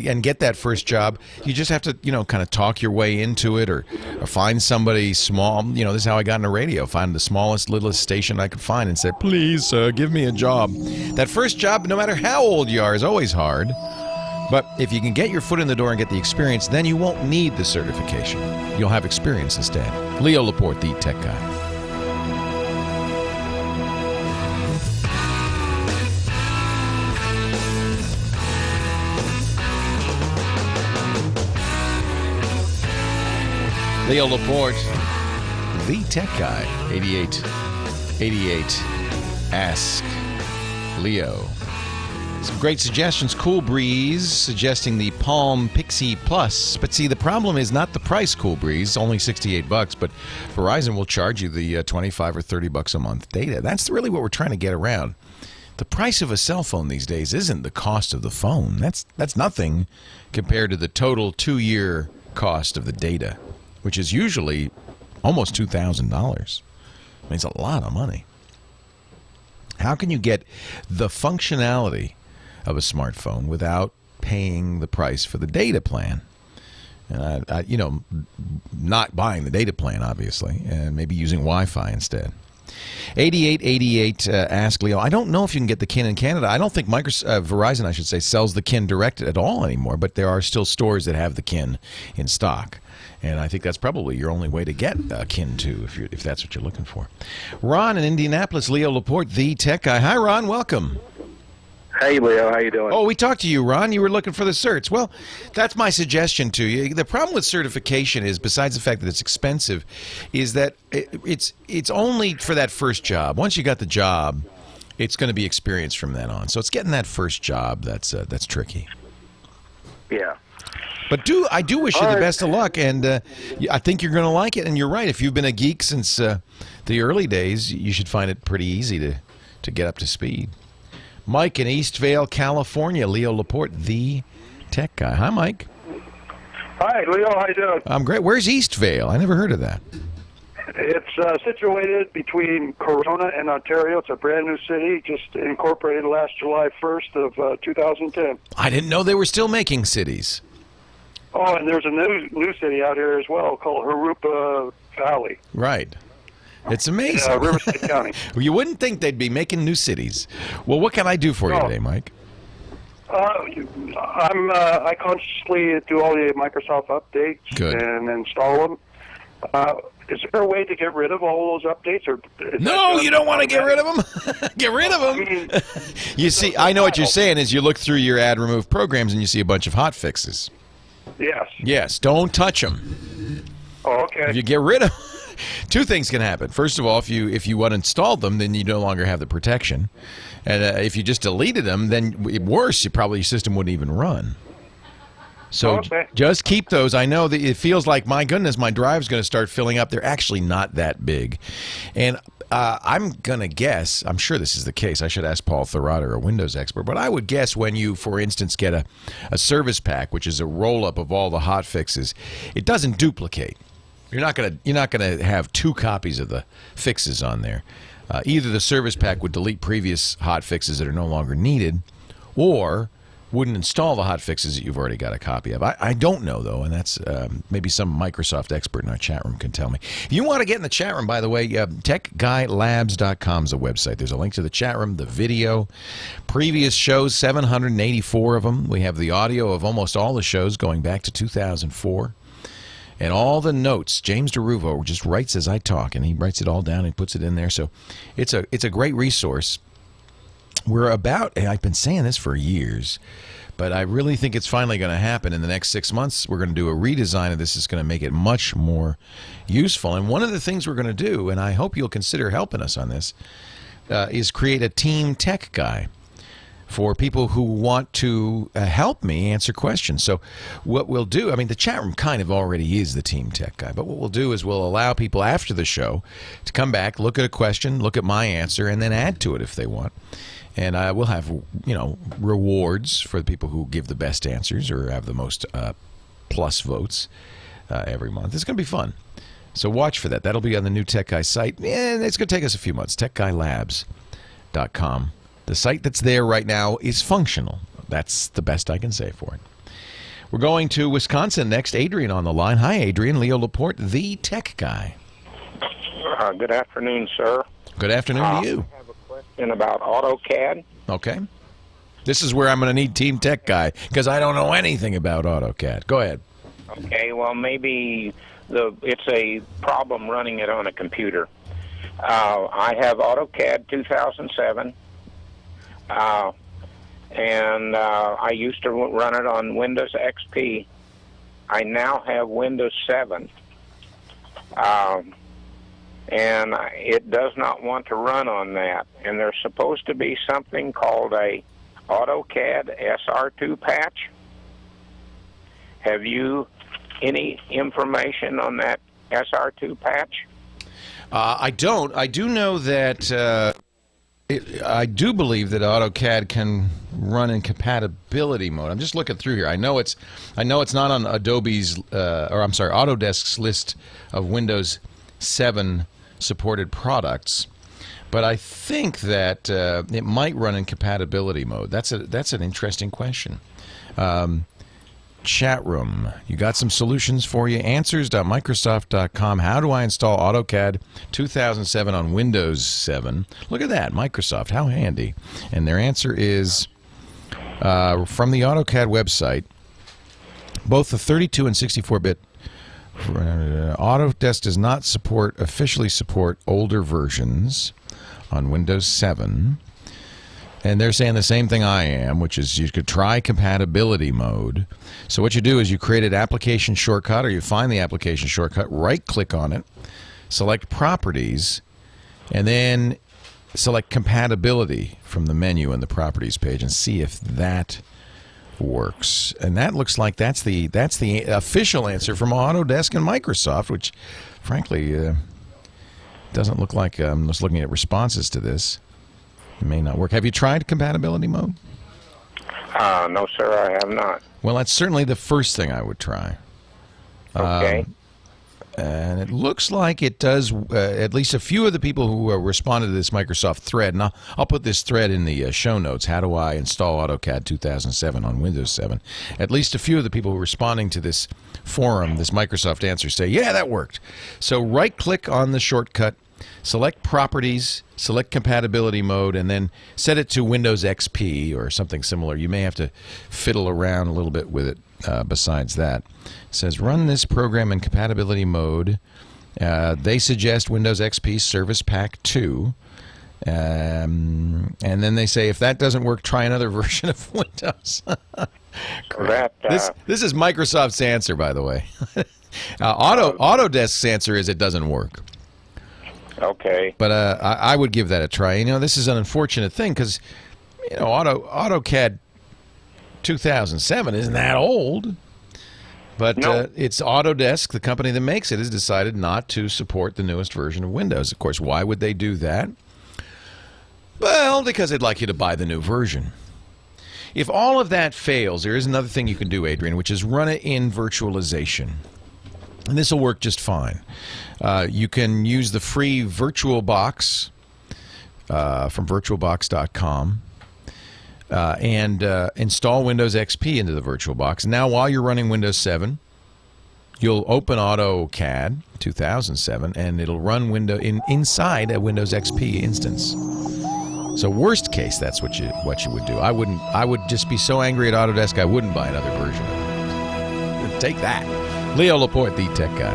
and get that first job. You just have to, kind of talk your way into it or find somebody small. This is how I got into radio. Find the smallest, littlest station I could find and say, "Please, give me a job." That first job, no matter how old you are, is always hard. But if you can get your foot in the door and get the experience, then you won't need the certification. You'll have experience instead. Leo Laporte, the tech guy. Leo Laporte, the tech guy, 8888. Ask Leo. Some great suggestions. Cool Breeze suggesting the Palm Pixie Plus. But see, the problem is not the price, Cool Breeze, only $68, but Verizon will charge you the $25 or $30 a month data. That's really what we're trying to get around. The price of a cell phone these days isn't the cost of the phone. That's nothing compared to the total 2-year cost of the data, which is usually almost $2,000. I mean, it's a lot of money. How can you get the functionality of a smartphone without paying the price for the data plan. And not buying the data plan, obviously, and maybe using Wi-Fi instead. 8888 ask Leo, I don't know if you can get the Kin in Canada. I don't think Verizon, I should say, sells the Kin direct at all anymore, but there are still stores that have the Kin in stock. And I think that's probably your only way to get Kin 2 if that's what you're looking for. Ron in Indianapolis, Leo Laporte, the tech guy. Hi, Ron. Welcome. Hey, Leo. How you doing? Oh, we talked to you, Ron. You were looking for the certs. Well, that's my suggestion to you. The problem with certification is, besides the fact that it's expensive, is that it's only for that first job. Once you got the job, it's going to be experience from then on. So it's getting that first job that's tricky. Yeah. But I do wish you the best of luck, and I think you're going to like it. And you're right. If you've been a geek since the early days, you should find it pretty easy to get up to speed. Mike in Eastvale, California. Leo Laporte, the tech guy. Hi, Mike. Hi, Leo. How you doing? I'm great. Where's Eastvale? I never heard of that. It's situated between Corona and Ontario. It's a brand new city, just incorporated last July 1st of 2010. I didn't know they were still making cities. Oh, and there's a new city out here as well called Harupa Valley. Right. It's amazing. Riverside County. Well, you wouldn't think they'd be making new cities. Well, what can I do for you today, Mike? I consciously do all the Microsoft updates and install them. Is there a way to get rid of all those updates? Or no, you don't want to get rid of them. Get rid of them. You see, I know what you're saying is you look through your add remove programs and you see a bunch of hot fixes. Yes. Yes, don't touch them. Oh, okay. If you get rid of two things can happen. First of all, if you uninstalled them, then you no longer have the protection. And if you just deleted them, then worse, your system wouldn't even run. So just keep those. I know that it feels like, my goodness, my drive's going to start filling up. They're actually not that big. And I'm going to guess, I'm sure this is the case. I should ask Paul Thurrott, a Windows expert. But I would guess when you, for instance, get a service pack, which is a roll-up of all the hot fixes, it doesn't duplicate. You're not gonna have two copies of the fixes on there. Either the service pack would delete previous hot fixes that are no longer needed, or wouldn't install the hot fixes that you've already got a copy of. I don't know, though, and that's maybe some Microsoft expert in our chat room can tell me. If you want to get in the chat room, by the way, techguylabs.com is the website. There's a link to the chat room, the video, previous shows, 784 of them. We have the audio of almost all the shows going back to 2004. And all the notes, James DeRuvo just writes as I talk, and he writes it all down and puts it in there. So it's a great resource. I've been saying this for years, but I really think it's finally going to happen in the next 6 months. We're going to do a redesign of this. It's going to make it much more useful. And one of the things we're going to do, and I hope you'll consider helping us on this, is create a team tech guy for people who want to help me answer questions. So what we'll do, the chat room kind of already is the team tech guy, but what we'll do is we'll allow people after the show to come back, look at a question, look at my answer, and then add to it if they want. And we'll have, rewards for the people who give the best answers or have the most plus votes every month. It's going to be fun. So watch for that. That'll be on the new Tech Guy site. And it's going to take us a few months. techguylabs.com. The site that's there right now is functional. That's the best I can say for it. We're going to Wisconsin next. Adrian on the line. Hi, Adrian. Leo Laporte, the tech guy. Good afternoon, sir. Good afternoon to you. I have a question about AutoCAD. Okay. This is where I'm going to need Team Tech Guy because I don't know anything about AutoCAD. Go ahead. Okay, well, maybe it's a problem running it on a computer. I have AutoCAD 2007. And I used to run it on Windows XP. I now have Windows 7. And it does not want to run on that. And there's supposed to be something called a AutoCAD SR2 patch. Have you any information on that SR2 patch? I don't. I do know that I do believe that AutoCAD can run in compatibility mode. I'm just looking through here. I know it's not on Adobe's Autodesk's list of Windows 7 supported products. But I think that it might run in compatibility mode. That's an interesting question. Chat room. You got some solutions for you. Answers.microsoft.com. How do I install AutoCAD 2007 on Windows 7? Look at that. Microsoft. How handy. And their answer is from the AutoCAD website, both the 32 and 64-bit Autodesk does not officially support older versions on Windows 7. And they're saying the same thing I am, which is you could try compatibility mode. So what you do is you create an application shortcut, or you find the application shortcut, right-click on it, select Properties, and then select Compatibility from the menu in the Properties page and see if that works. And that looks like that's the official answer from Autodesk and Microsoft, which, frankly, doesn't look like I'm just looking at responses to this. It may not work. Have you tried compatibility mode? No, sir, I have not. Well, that's certainly the first thing I would try. Okay. And it looks like it does. At least a few of the people who responded to this Microsoft thread, and I'll put this thread in the show notes. How do I install AutoCAD 2007 on Windows 7? At least a few of the people who are responding to this forum, this Microsoft answer, say, yeah, that worked. So right-click on the shortcut, select Properties, select Compatibility Mode, and then set it to Windows XP or something similar. You may have to fiddle around a little bit with it besides that. It says, run this program in compatibility mode. They suggest Windows XP Service Pack 2. And then they say, if that doesn't work, try another version of Windows. This is Microsoft's answer, by the way. Autodesk's answer is it doesn't work. Okay. But I would give that a try. You know, this is an unfortunate thing because, you know, AutoCAD 2007 isn't that old. But it's Autodesk, the company that makes it, has decided not to support the newest version of Windows. Of course, why would they do that? Well, because they'd like you to buy the new version. If all of that fails, there is another thing you can do, Adrian, which is run it in virtualization. And this will work just fine. You can use the free VirtualBox from virtualbox.com and install Windows XP into the VirtualBox. Now, while you're running Windows 7, you'll open AutoCAD 2007, and it'll run inside a Windows XP instance. So, worst case, that's what you would do. I would just be so angry at Autodesk, I wouldn't buy another version of it. Take that. Leo Laporte, the tech guy.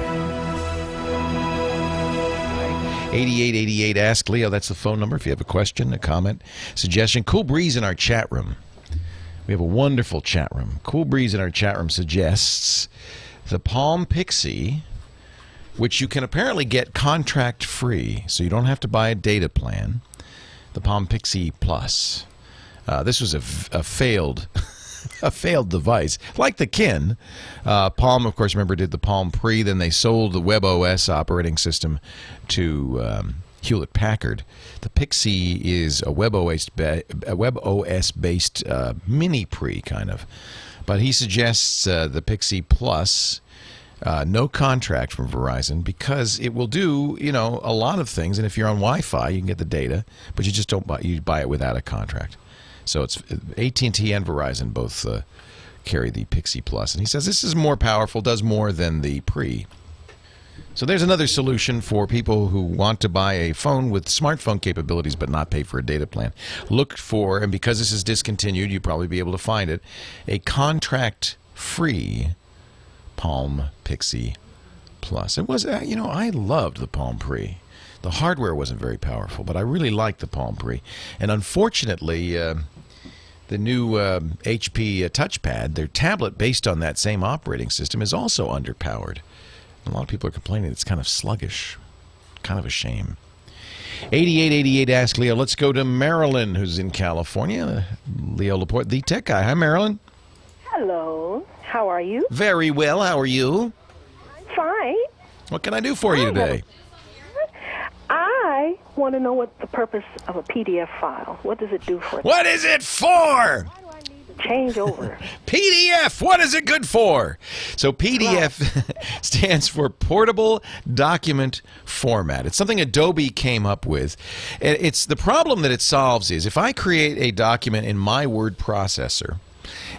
8888 Ask Leo. That's the phone number if you have a question, a comment, suggestion. Cool Breeze in our chat room. We have a wonderful chat room. Cool Breeze in our chat room suggests the Palm Pixie, which you can apparently get contract free, so you don't have to buy a data plan. The Palm Pixie Plus. This was a failed device, like the Kin. Palm, of course, remember, did the Palm Pre. Then they sold the WebOS operating system to Hewlett-Packard. The Pixie is a WebOS-based mini Pre, kind of. But he suggests the Pixie Plus, no contract from Verizon, because it will do, you know, a lot of things. And if you're on Wi-Fi, you can get the data, but you just don't buy. You buy it without a contract. So it's AT&T and Verizon both carry the Pixie Plus. And he says this is more powerful, does more than the Pre. So there's another solution for people who want to buy a phone with smartphone capabilities but not pay for a data plan. Look for, and because this is discontinued, you'll probably be able to find it, a contract-free Palm Pixie Plus. It was, you know, I loved the Palm Pre. The hardware wasn't very powerful, but I really liked the Palm Pre. And unfortunately, the new HP touchpad, their tablet based on that same operating system, is also underpowered. A lot of people are complaining it's kind of sluggish. Kind of a shame. 8888 Ask Leo. Let's go to Marilyn, who's in California. Leo Laporte, the tech guy. Hi, Marilyn. Hello. How are you? Very well. How are you? Fine. What can I do for you today? I want to know what the purpose of a PDF file. What does it do for? What is it for? change over. PDF, what is it good for? So PDF stands for Portable Document Format. It's something Adobe came up with. It's the problem that it solves is if I create a document in my word processor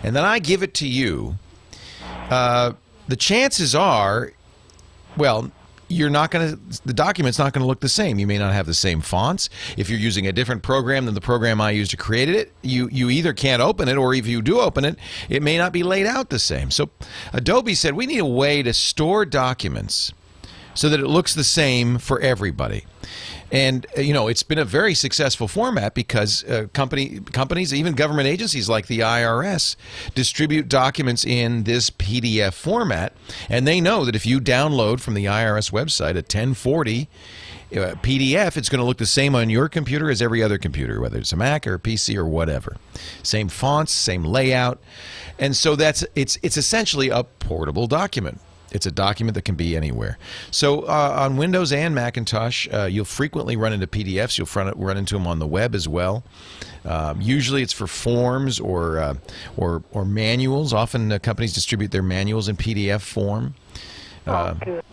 and then I give it to you, the chances are, well, the document's not going to look the same. You may not have the same fonts. If you're using a different program than the program I used to create it, you either can't open it, or if you do open it, it may not be laid out the same. So Adobe said we need a way to store documents so that it looks the same for everybody. And, it's been a very successful format because companies, even government agencies like the IRS, distribute documents in this PDF format. And they know that if you download from the IRS website a 1040 PDF, it's going to look the same on your computer as every other computer, whether it's a Mac or a PC or whatever. Same fonts, same layout. And so it's essentially a portable document. It's a document that can be anywhere. So on Windows and Macintosh, you'll frequently run into PDFs. You'll run into them on the web as well. Usually it's for forms or manuals. Often companies distribute their manuals in PDF form.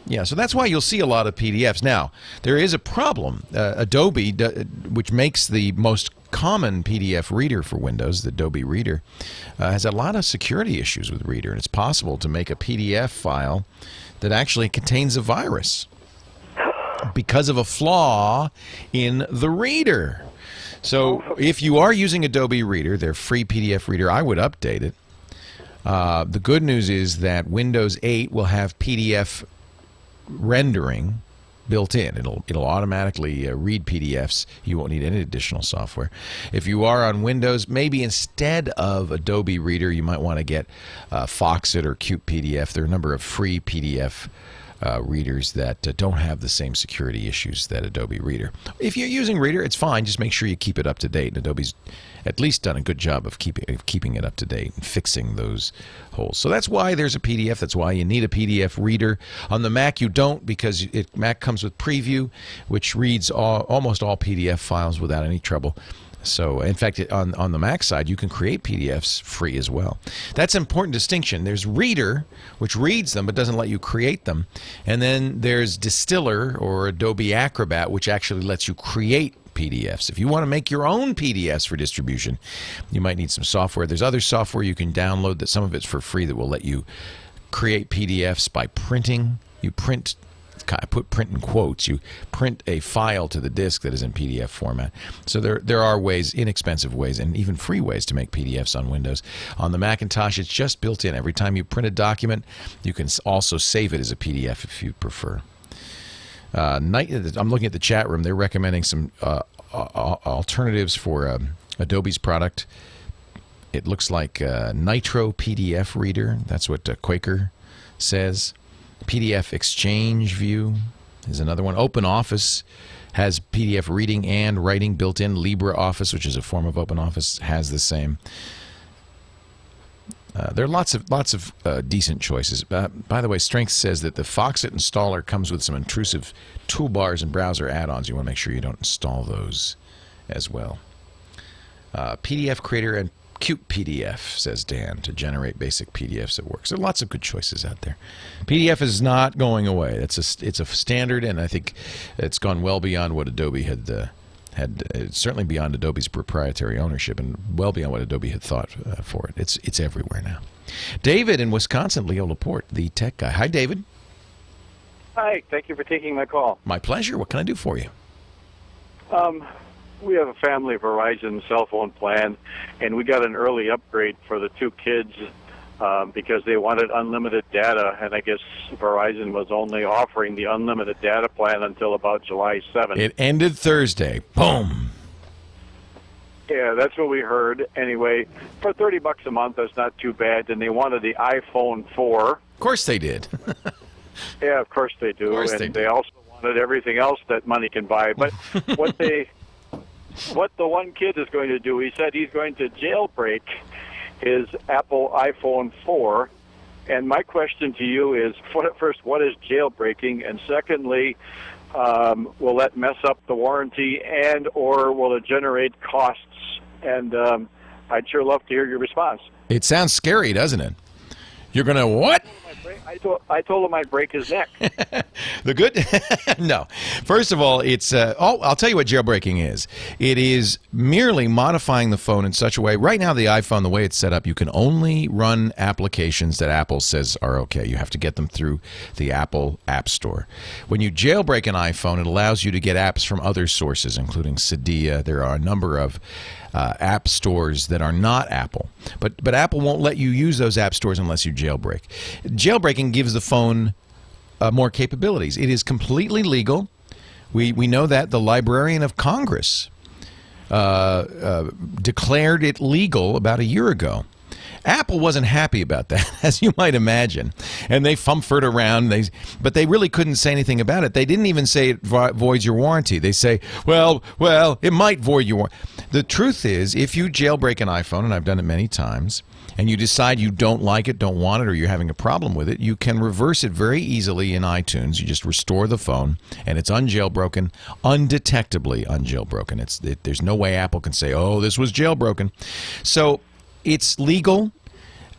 Yeah, so that's why you'll see a lot of PDFs. Now, there is a problem. Adobe, which makes the most common PDF reader for Windows, the Adobe Reader, has a lot of security issues with Reader, and it's possible to make a PDF file that actually contains a virus because of a flaw in the reader. So if you are using Adobe Reader, their free PDF reader, I would update it. The good news is that Windows 8 will have PDF rendering built in. It'll automatically read PDFs. You won't need any additional software. If you are on Windows, maybe instead of Adobe Reader, you might want to get Foxit or Cute PDF. There are a number of free PDF readers that don't have the same security issues that Adobe Reader. If you're using Reader, it's fine. Just make sure you keep it up to date. And Adobe's at least done a good job of keeping it up to date and fixing those holes. So that's why there's a PDF. That's why you need a PDF reader. On the Mac, you don't, because Mac comes with Preview, which reads almost all PDF files without any trouble. So, in fact, on the Mac side, you can create PDFs free as well. That's an important distinction. There's Reader, which reads them but doesn't let you create them. And then there's Distiller or Adobe Acrobat, which actually lets you create PDFs. If you want to make your own PDFs for distribution, you might need some software. There's other software you can download that some of it's for free that will let you create PDFs by printing. I put print in quotes. You print a file to the disk that is in PDF format. So there are ways, inexpensive ways, and even free ways to make PDFs on Windows. On the Macintosh, it's just built in. Every time you print a document, you can also save it as a PDF if you prefer. I'm looking at the chat room. They're recommending some alternatives for Adobe's product. It looks like Nitro PDF Reader. That's what Quaker says. PDF Exchange View is another one. OpenOffice has PDF reading and writing built in. LibreOffice, which is a form of OpenOffice, has the same. There are lots of decent choices. By the way, Strength says that the Foxit installer comes with some intrusive toolbars and browser add-ons. You want to make sure you don't install those as well. PDF Creator and Cute PDF, says Dan, to generate basic PDFs that works. There are lots of good choices out there. PDF is not going away. It's a standard, and I think it's gone well beyond what Adobe had certainly beyond Adobe's proprietary ownership, and well beyond what Adobe had thought for it. It's everywhere now. David in Wisconsin, Leo Laporte, the tech guy. Hi, David. Hi. Thank you for taking my call. My pleasure. What can I do for you? We have a family Verizon cell phone plan, and we got an early upgrade for the two kids because they wanted unlimited data, and I guess Verizon was only offering the unlimited data plan until about July 7th. It ended Thursday. Boom. Yeah, that's what we heard. Anyway, for $30 a month, that's not too bad, and they wanted the iPhone 4. Of course they did. Yeah, of course they do. And they also wanted everything else that money can buy. But what the one kid is going to do, he said he's going to jailbreak his Apple iPhone 4. And my question to you is, first, what is jailbreaking? And secondly, will that mess up the warranty, and or will it generate costs? And I'd sure love to hear your response. It sounds scary, doesn't it? You're going to what? I told him I'd break his neck. The good? No. First of all, it's I'll tell you what jailbreaking is. It is merely modifying the phone in such a way. Right now, the iPhone, the way it's set up, you can only run applications that Apple says are okay. You have to get them through the Apple App Store. When you jailbreak an iPhone, it allows you to get apps from other sources, including Cydia. There are a number of app stores that are not Apple. But Apple won't let you use those app stores unless you jailbreak. Jailbreaking gives the phone more capabilities. It is completely legal. We know that. The Librarian of Congress declared it legal about a year ago. Apple wasn't happy about that, as you might imagine, and they fumfered around. But they really couldn't say anything about it. They didn't even say it voids your warranty. They say, well, it might void your warranty. The truth is, if you jailbreak an iPhone, and I've done it many times, and you decide you don't like it, don't want it, or you're having a problem with it, you can reverse it very easily in iTunes. You just restore the phone, and it's unjailbroken, undetectably unjailbroken. There's no way Apple can say, oh, this was jailbroken. So it's legal.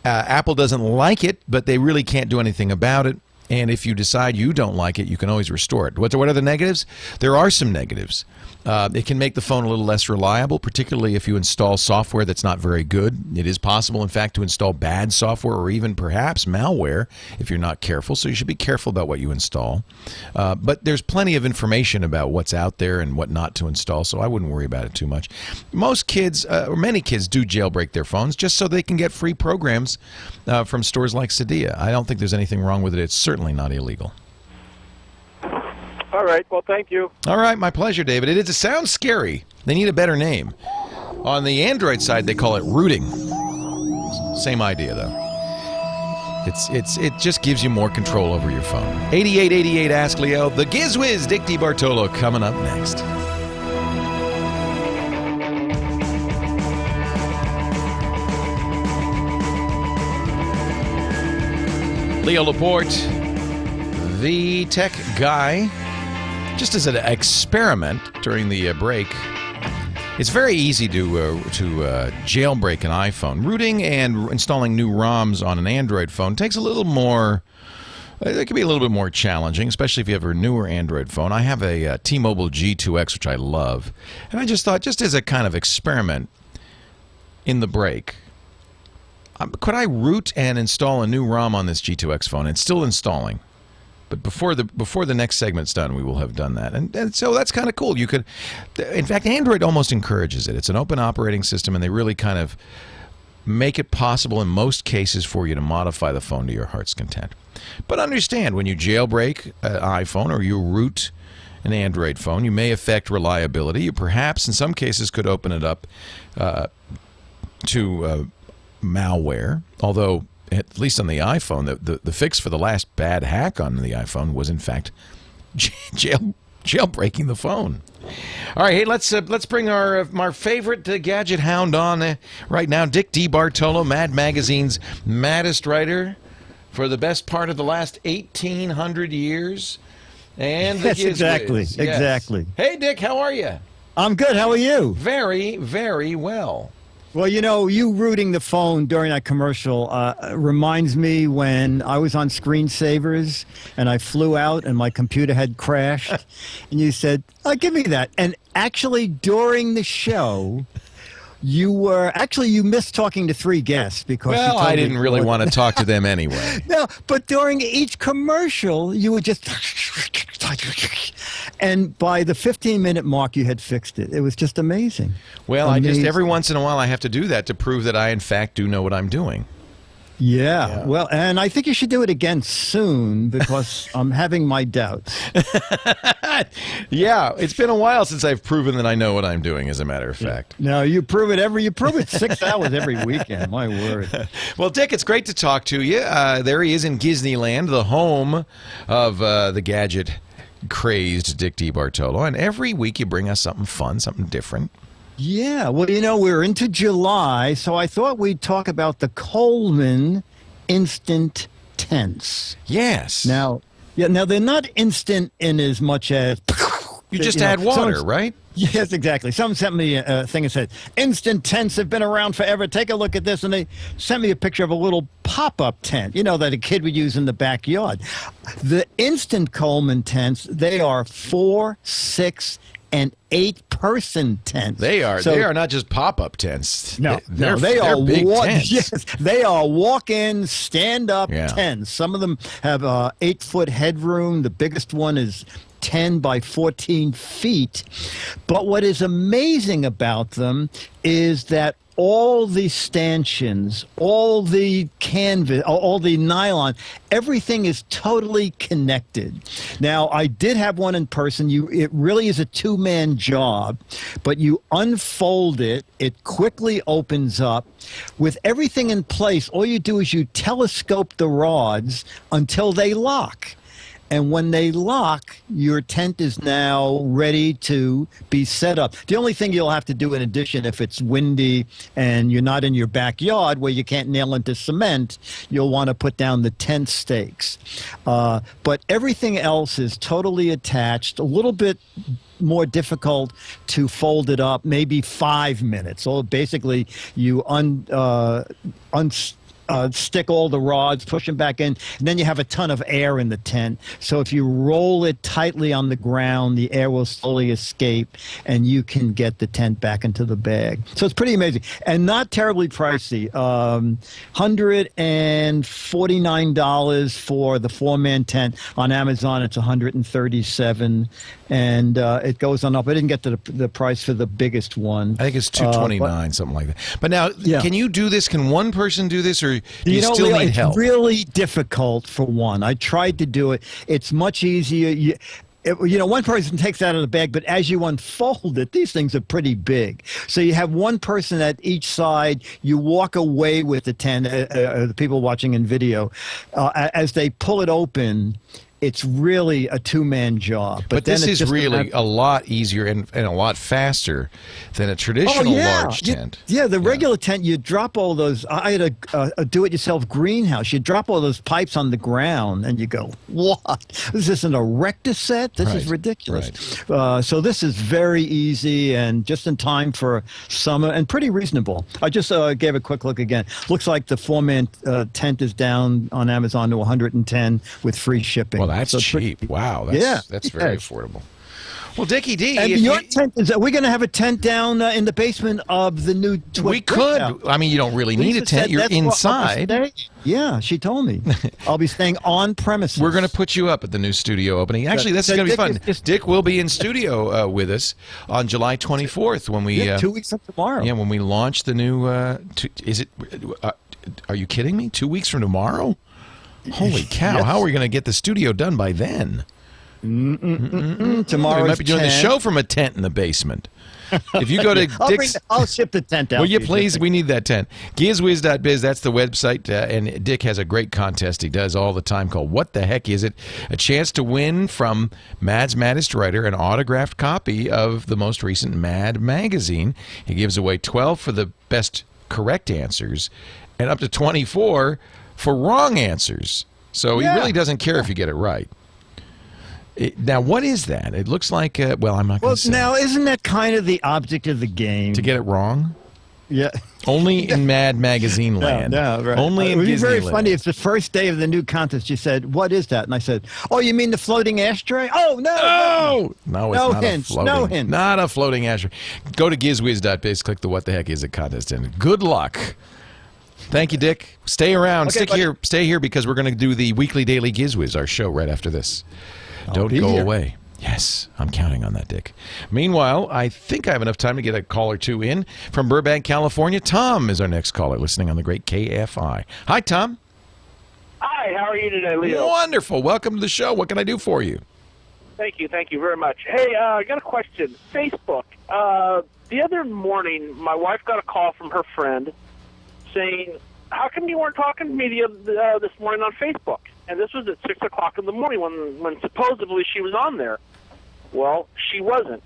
Apple doesn't like it, but they really can't do anything about it. And if you decide you don't like it, you can always restore it. What are the negatives? There are some negatives. It can make the phone a little less reliable, particularly if you install software that's not very good. It is possible, in fact, to install bad software or even perhaps malware if you're not careful. So you should be careful about what you install. But there's plenty of information about what's out there and what not to install, so I wouldn't worry about it too much. Most kids, or many kids, do jailbreak their phones just so they can get free programs from stores like Cydia. I don't think there's anything wrong with it. It's certainly not illegal. All right. Well, thank you. All right. My pleasure, David. It sounds scary. They need a better name. On the Android side, they call it rooting. Same idea, though. It just gives you more control over your phone. 8888 Ask Leo. The Gizwiz, Dick DiBartolo, coming up next. Leo Laporte, the tech guy. Just as an experiment during the break, it's very easy to jailbreak an iPhone. Rooting and installing new ROMs on an Android phone takes a little more. It can be a little bit more challenging, especially if you have a newer Android phone. I have a T-Mobile G2X, which I love, and I just thought, just as a kind of experiment in the break, could I root and install a new ROM on this G2X phone? It's still installing. But before the next segment's done, we will have done that. And so that's kind of cool. You could, in fact, Android almost encourages it. It's an open operating system, and they really kind of make it possible in most cases for you to modify the phone to your heart's content. But understand, when you jailbreak an iPhone or you root an Android phone, you may affect reliability. You perhaps, in some cases, could open it up to malware, although at least on the iPhone, the fix for the last bad hack on the iPhone was, in fact, jailbreaking the phone. All right, hey, let's bring our favorite gadget hound on right now, Dick DiBartolo, Mad Magazine's maddest writer for the best part of the last 1,800 years. And the yes, exactly. Hey, Dick, how are you? I'm good. How are you? Very, very well. Well, you rooting the phone during that commercial reminds me when I was on Screensavers and I flew out and my computer had crashed. And you said, oh, give me that. And actually, during the show, you missed talking to three guests because I didn't really want to talk to them anyway. No, but during each commercial, you would just... And by the 15-minute mark, you had fixed it. It was just amazing. Well, every once in a while I have to do that to prove that I, in fact, do know what I'm doing. Yeah. Well, and I think you should do it again soon because I'm having my doubts. Yeah, it's been a while since I've proven that I know what I'm doing, as a matter of fact. No, you prove it 6 hours every weekend. My word. Well, Dick, it's great to talk to you. There he is in Disneyland, the home of the gadget crazed Dick DiBartolo, and every week you bring us something fun, something different. Yeah, well, we're into July, so I thought we'd talk about the Coleman instant tense. Yes. Now they're not instant in as much as you just add water, right? Yes, exactly. Someone sent me a thing and said, instant tents have been around forever. Take a look at this. And they sent me a picture of a little pop-up tent, that a kid would use in the backyard. The instant Coleman tents, they are 4, 6, and 8-person tents. They are not just pop-up tents. No, they're big tents. Yes, they are walk-in, stand-up tents. Some of them have 8-foot headroom. The biggest one is 10 by 14 feet. But what is amazing about them is that all the stanchions, all the canvas, all the nylon, everything is totally connected. Now, I did have one in person. It really is a two-man job, but you unfold it, it quickly opens up. With everything in place, all you do is you telescope the rods until they lock. And when they lock, your tent is now ready to be set up. The only thing you'll have to do in addition, if it's windy and you're not in your backyard where you can't nail into cement, you'll want to put down the tent stakes. But everything else is totally attached, a little bit more difficult to fold it up, maybe 5 minutes. So basically, you stick all the rods, push them back in, and then you have a ton of air in the tent. So if you roll it tightly on the ground, the air will slowly escape, and you can get the tent back into the bag. So it's pretty amazing, and not terribly pricey. $149 for the 4-man tent. On Amazon, it's $137, and it goes on up. I didn't get to the price for the biggest one. I think it's $229, something like that. But now, can you do this? Can one person do this, or do you still need help? It's really difficult for one. I tried to do it. It's much easier. One person takes it out of the bag, but as you unfold it, these things are pretty big. So you have one person at each side. You walk away with the tent, the people watching in video, as they pull it open. It's really a two-man job. But this is really a lot easier and a lot faster than a traditional large tent. The regular tent, you drop all those. I had a do-it-yourself greenhouse. You drop all those pipes on the ground, and you go, what? Is this an erector set? This is ridiculous. Right. So this is very easy and just in time for summer and pretty reasonable. I just gave a quick look again. Looks like the 4-man tent is down on Amazon to $110 with free shipping. Well, that's cheap. Wow. That's very affordable. Well, Dickie D. And your tent is. We're going to have a tent down in the basement of the new TWiT. We could. I mean, you don't really need a tent. You're inside. Yeah, she told me. I'll be staying on premises. We're going to put you up at the new studio opening. Actually, this is going to be fun. Dick will be in studio with us on July 24th when we. 2 weeks from tomorrow. Yeah, when we launch the new. Is it? Are you kidding me? 2 weeks from tomorrow? Holy cow! Yes. How are we going to get the studio done by then? Tomorrow we might be doing the show from a tent in the basement. If you go to Dick's, I'll ship the tent out. Will you please? We need that tent. GizWiz.biz, that's the website, and Dick has a great contest he does all the time called What the Heck Is It? A chance to win from Mad's Maddest Writer an autographed copy of the most recent Mad magazine. He gives away 12 for the best correct answers and up to 24 for wrong answers. So he really doesn't care if you get it right. Now, what is that? It looks like, I'm not going to say. Now, isn't that kind of the object of the game? To get it wrong? Yeah. Only in Mad Magazine land. No, right. Only in Disneyland. It would be very funny if the first day of the new contest you said, what is that? And I said, oh, you mean the floating ashtray? Oh, no. No, it's not hints. No hints. Not a floating ashtray. Go to gizwiz.biz, click the What the Heck Is It contest, and good luck. Thank you, Dick. Stay around. Okay, Stay here because we're going to do the weekly daily GizWiz, our show, right after this. Don't go away. Yes, I'm counting on that, Dick. Meanwhile, I think I have enough time to get a call or two in from Burbank, California. Tom is our next caller, listening on the great KFI. Hi, Tom. Hi, how are you today, Leo? Wonderful. Welcome to the show. What can I do for you? Thank you very much. Hey, I got a question. Facebook. The other morning, my wife got a call from her friend saying, how come you weren't talking to me this morning on Facebook? And this was at 6 o'clock in the morning when supposedly she was on there. Well, she wasn't.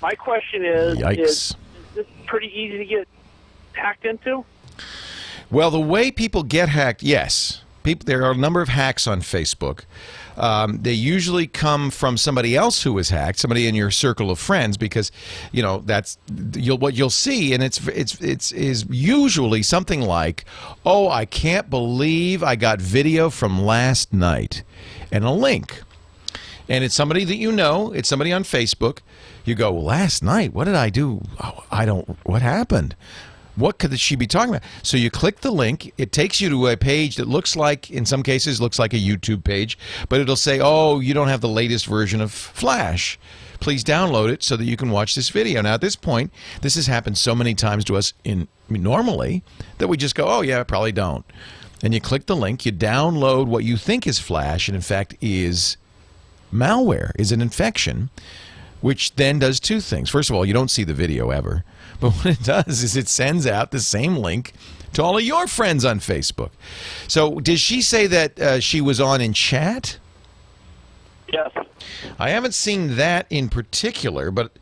My question is this pretty easy to get hacked into? Well, the way people get hacked, yes. there are a number of hacks on Facebook. They usually come from somebody else who was hacked, somebody in your circle of friends, because that's what you'll see, and it's usually something like, "Oh, I can't believe I got video from last night," and a link. And it's somebody that you know. It's somebody on Facebook. You go, "Last night? What did I do? Oh, what happened? What could she be talking about?" So you click the link. It takes you to a page that looks like, in some cases, looks like a YouTube page. But it'll say, "Oh, you don't have the latest version of Flash. Please download it so that you can watch this video." Now, at this point, this has happened so many times to us normally that we just go, "Oh, yeah, probably don't." And you click the link. You download what you think is Flash, and in fact is malware, is an infection, which then does two things. First of all, you don't see the video ever. But what it does is it sends out the same link to all of your friends on Facebook. So did she say that she was on in chat? Yes. I haven't seen that in particular, but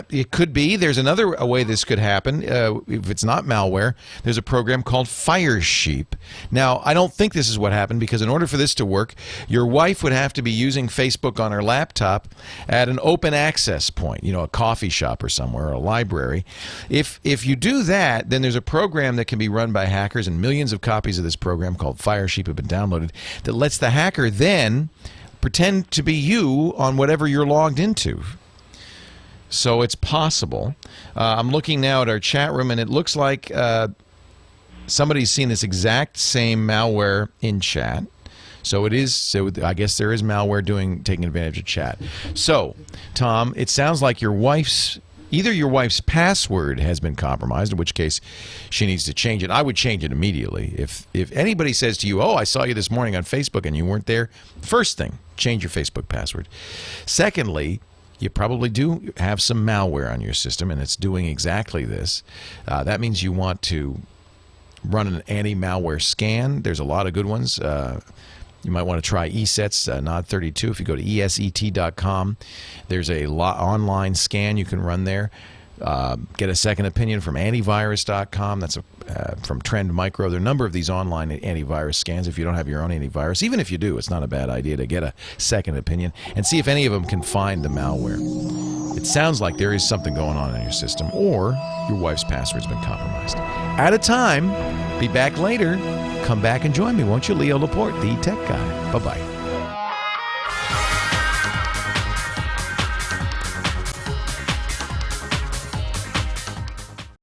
it could be. There's another way this could happen. If it's not malware, there's a program called Firesheep. Now, I don't think this is what happened, because in order for this to work, your wife would have to be using Facebook on her laptop at an open access point, a coffee shop or somewhere, or a library. If you do that, then there's a program that can be run by hackers, and millions of copies of this program called Firesheep have been downloaded, that lets the hacker then pretend to be you on whatever you're logged into. So it's possible. I'm looking now at our chat room, and it looks like somebody's seen this exact same malware in chat. So it is. So I guess there is malware taking advantage of chat. So, Tom, it sounds like either your wife's password has been compromised, in which case she needs to change it. I would change it immediately. If anybody says to you, "Oh, I saw you this morning on Facebook," and you weren't there, first thing, change your Facebook password. Secondly, you probably do have some malware on your system, and it's doing exactly this. That means you want to run an anti-malware scan. There's a lot of good ones. You might want to try ESET's Nod 32. If you go to ESET.com, there's a online scan you can run there. Get a second opinion from antivirus.com. That's from Trend Micro. There are a number of these online antivirus scans. If you don't have your own antivirus, even if you do, it's not a bad idea to get a second opinion and see if any of them can find the malware. It sounds like there is something going on in your system, or your wife's password's been compromised. Out of time. Be back later. Come back and join me, won't you? Leo Laporte, the tech guy. Bye-bye.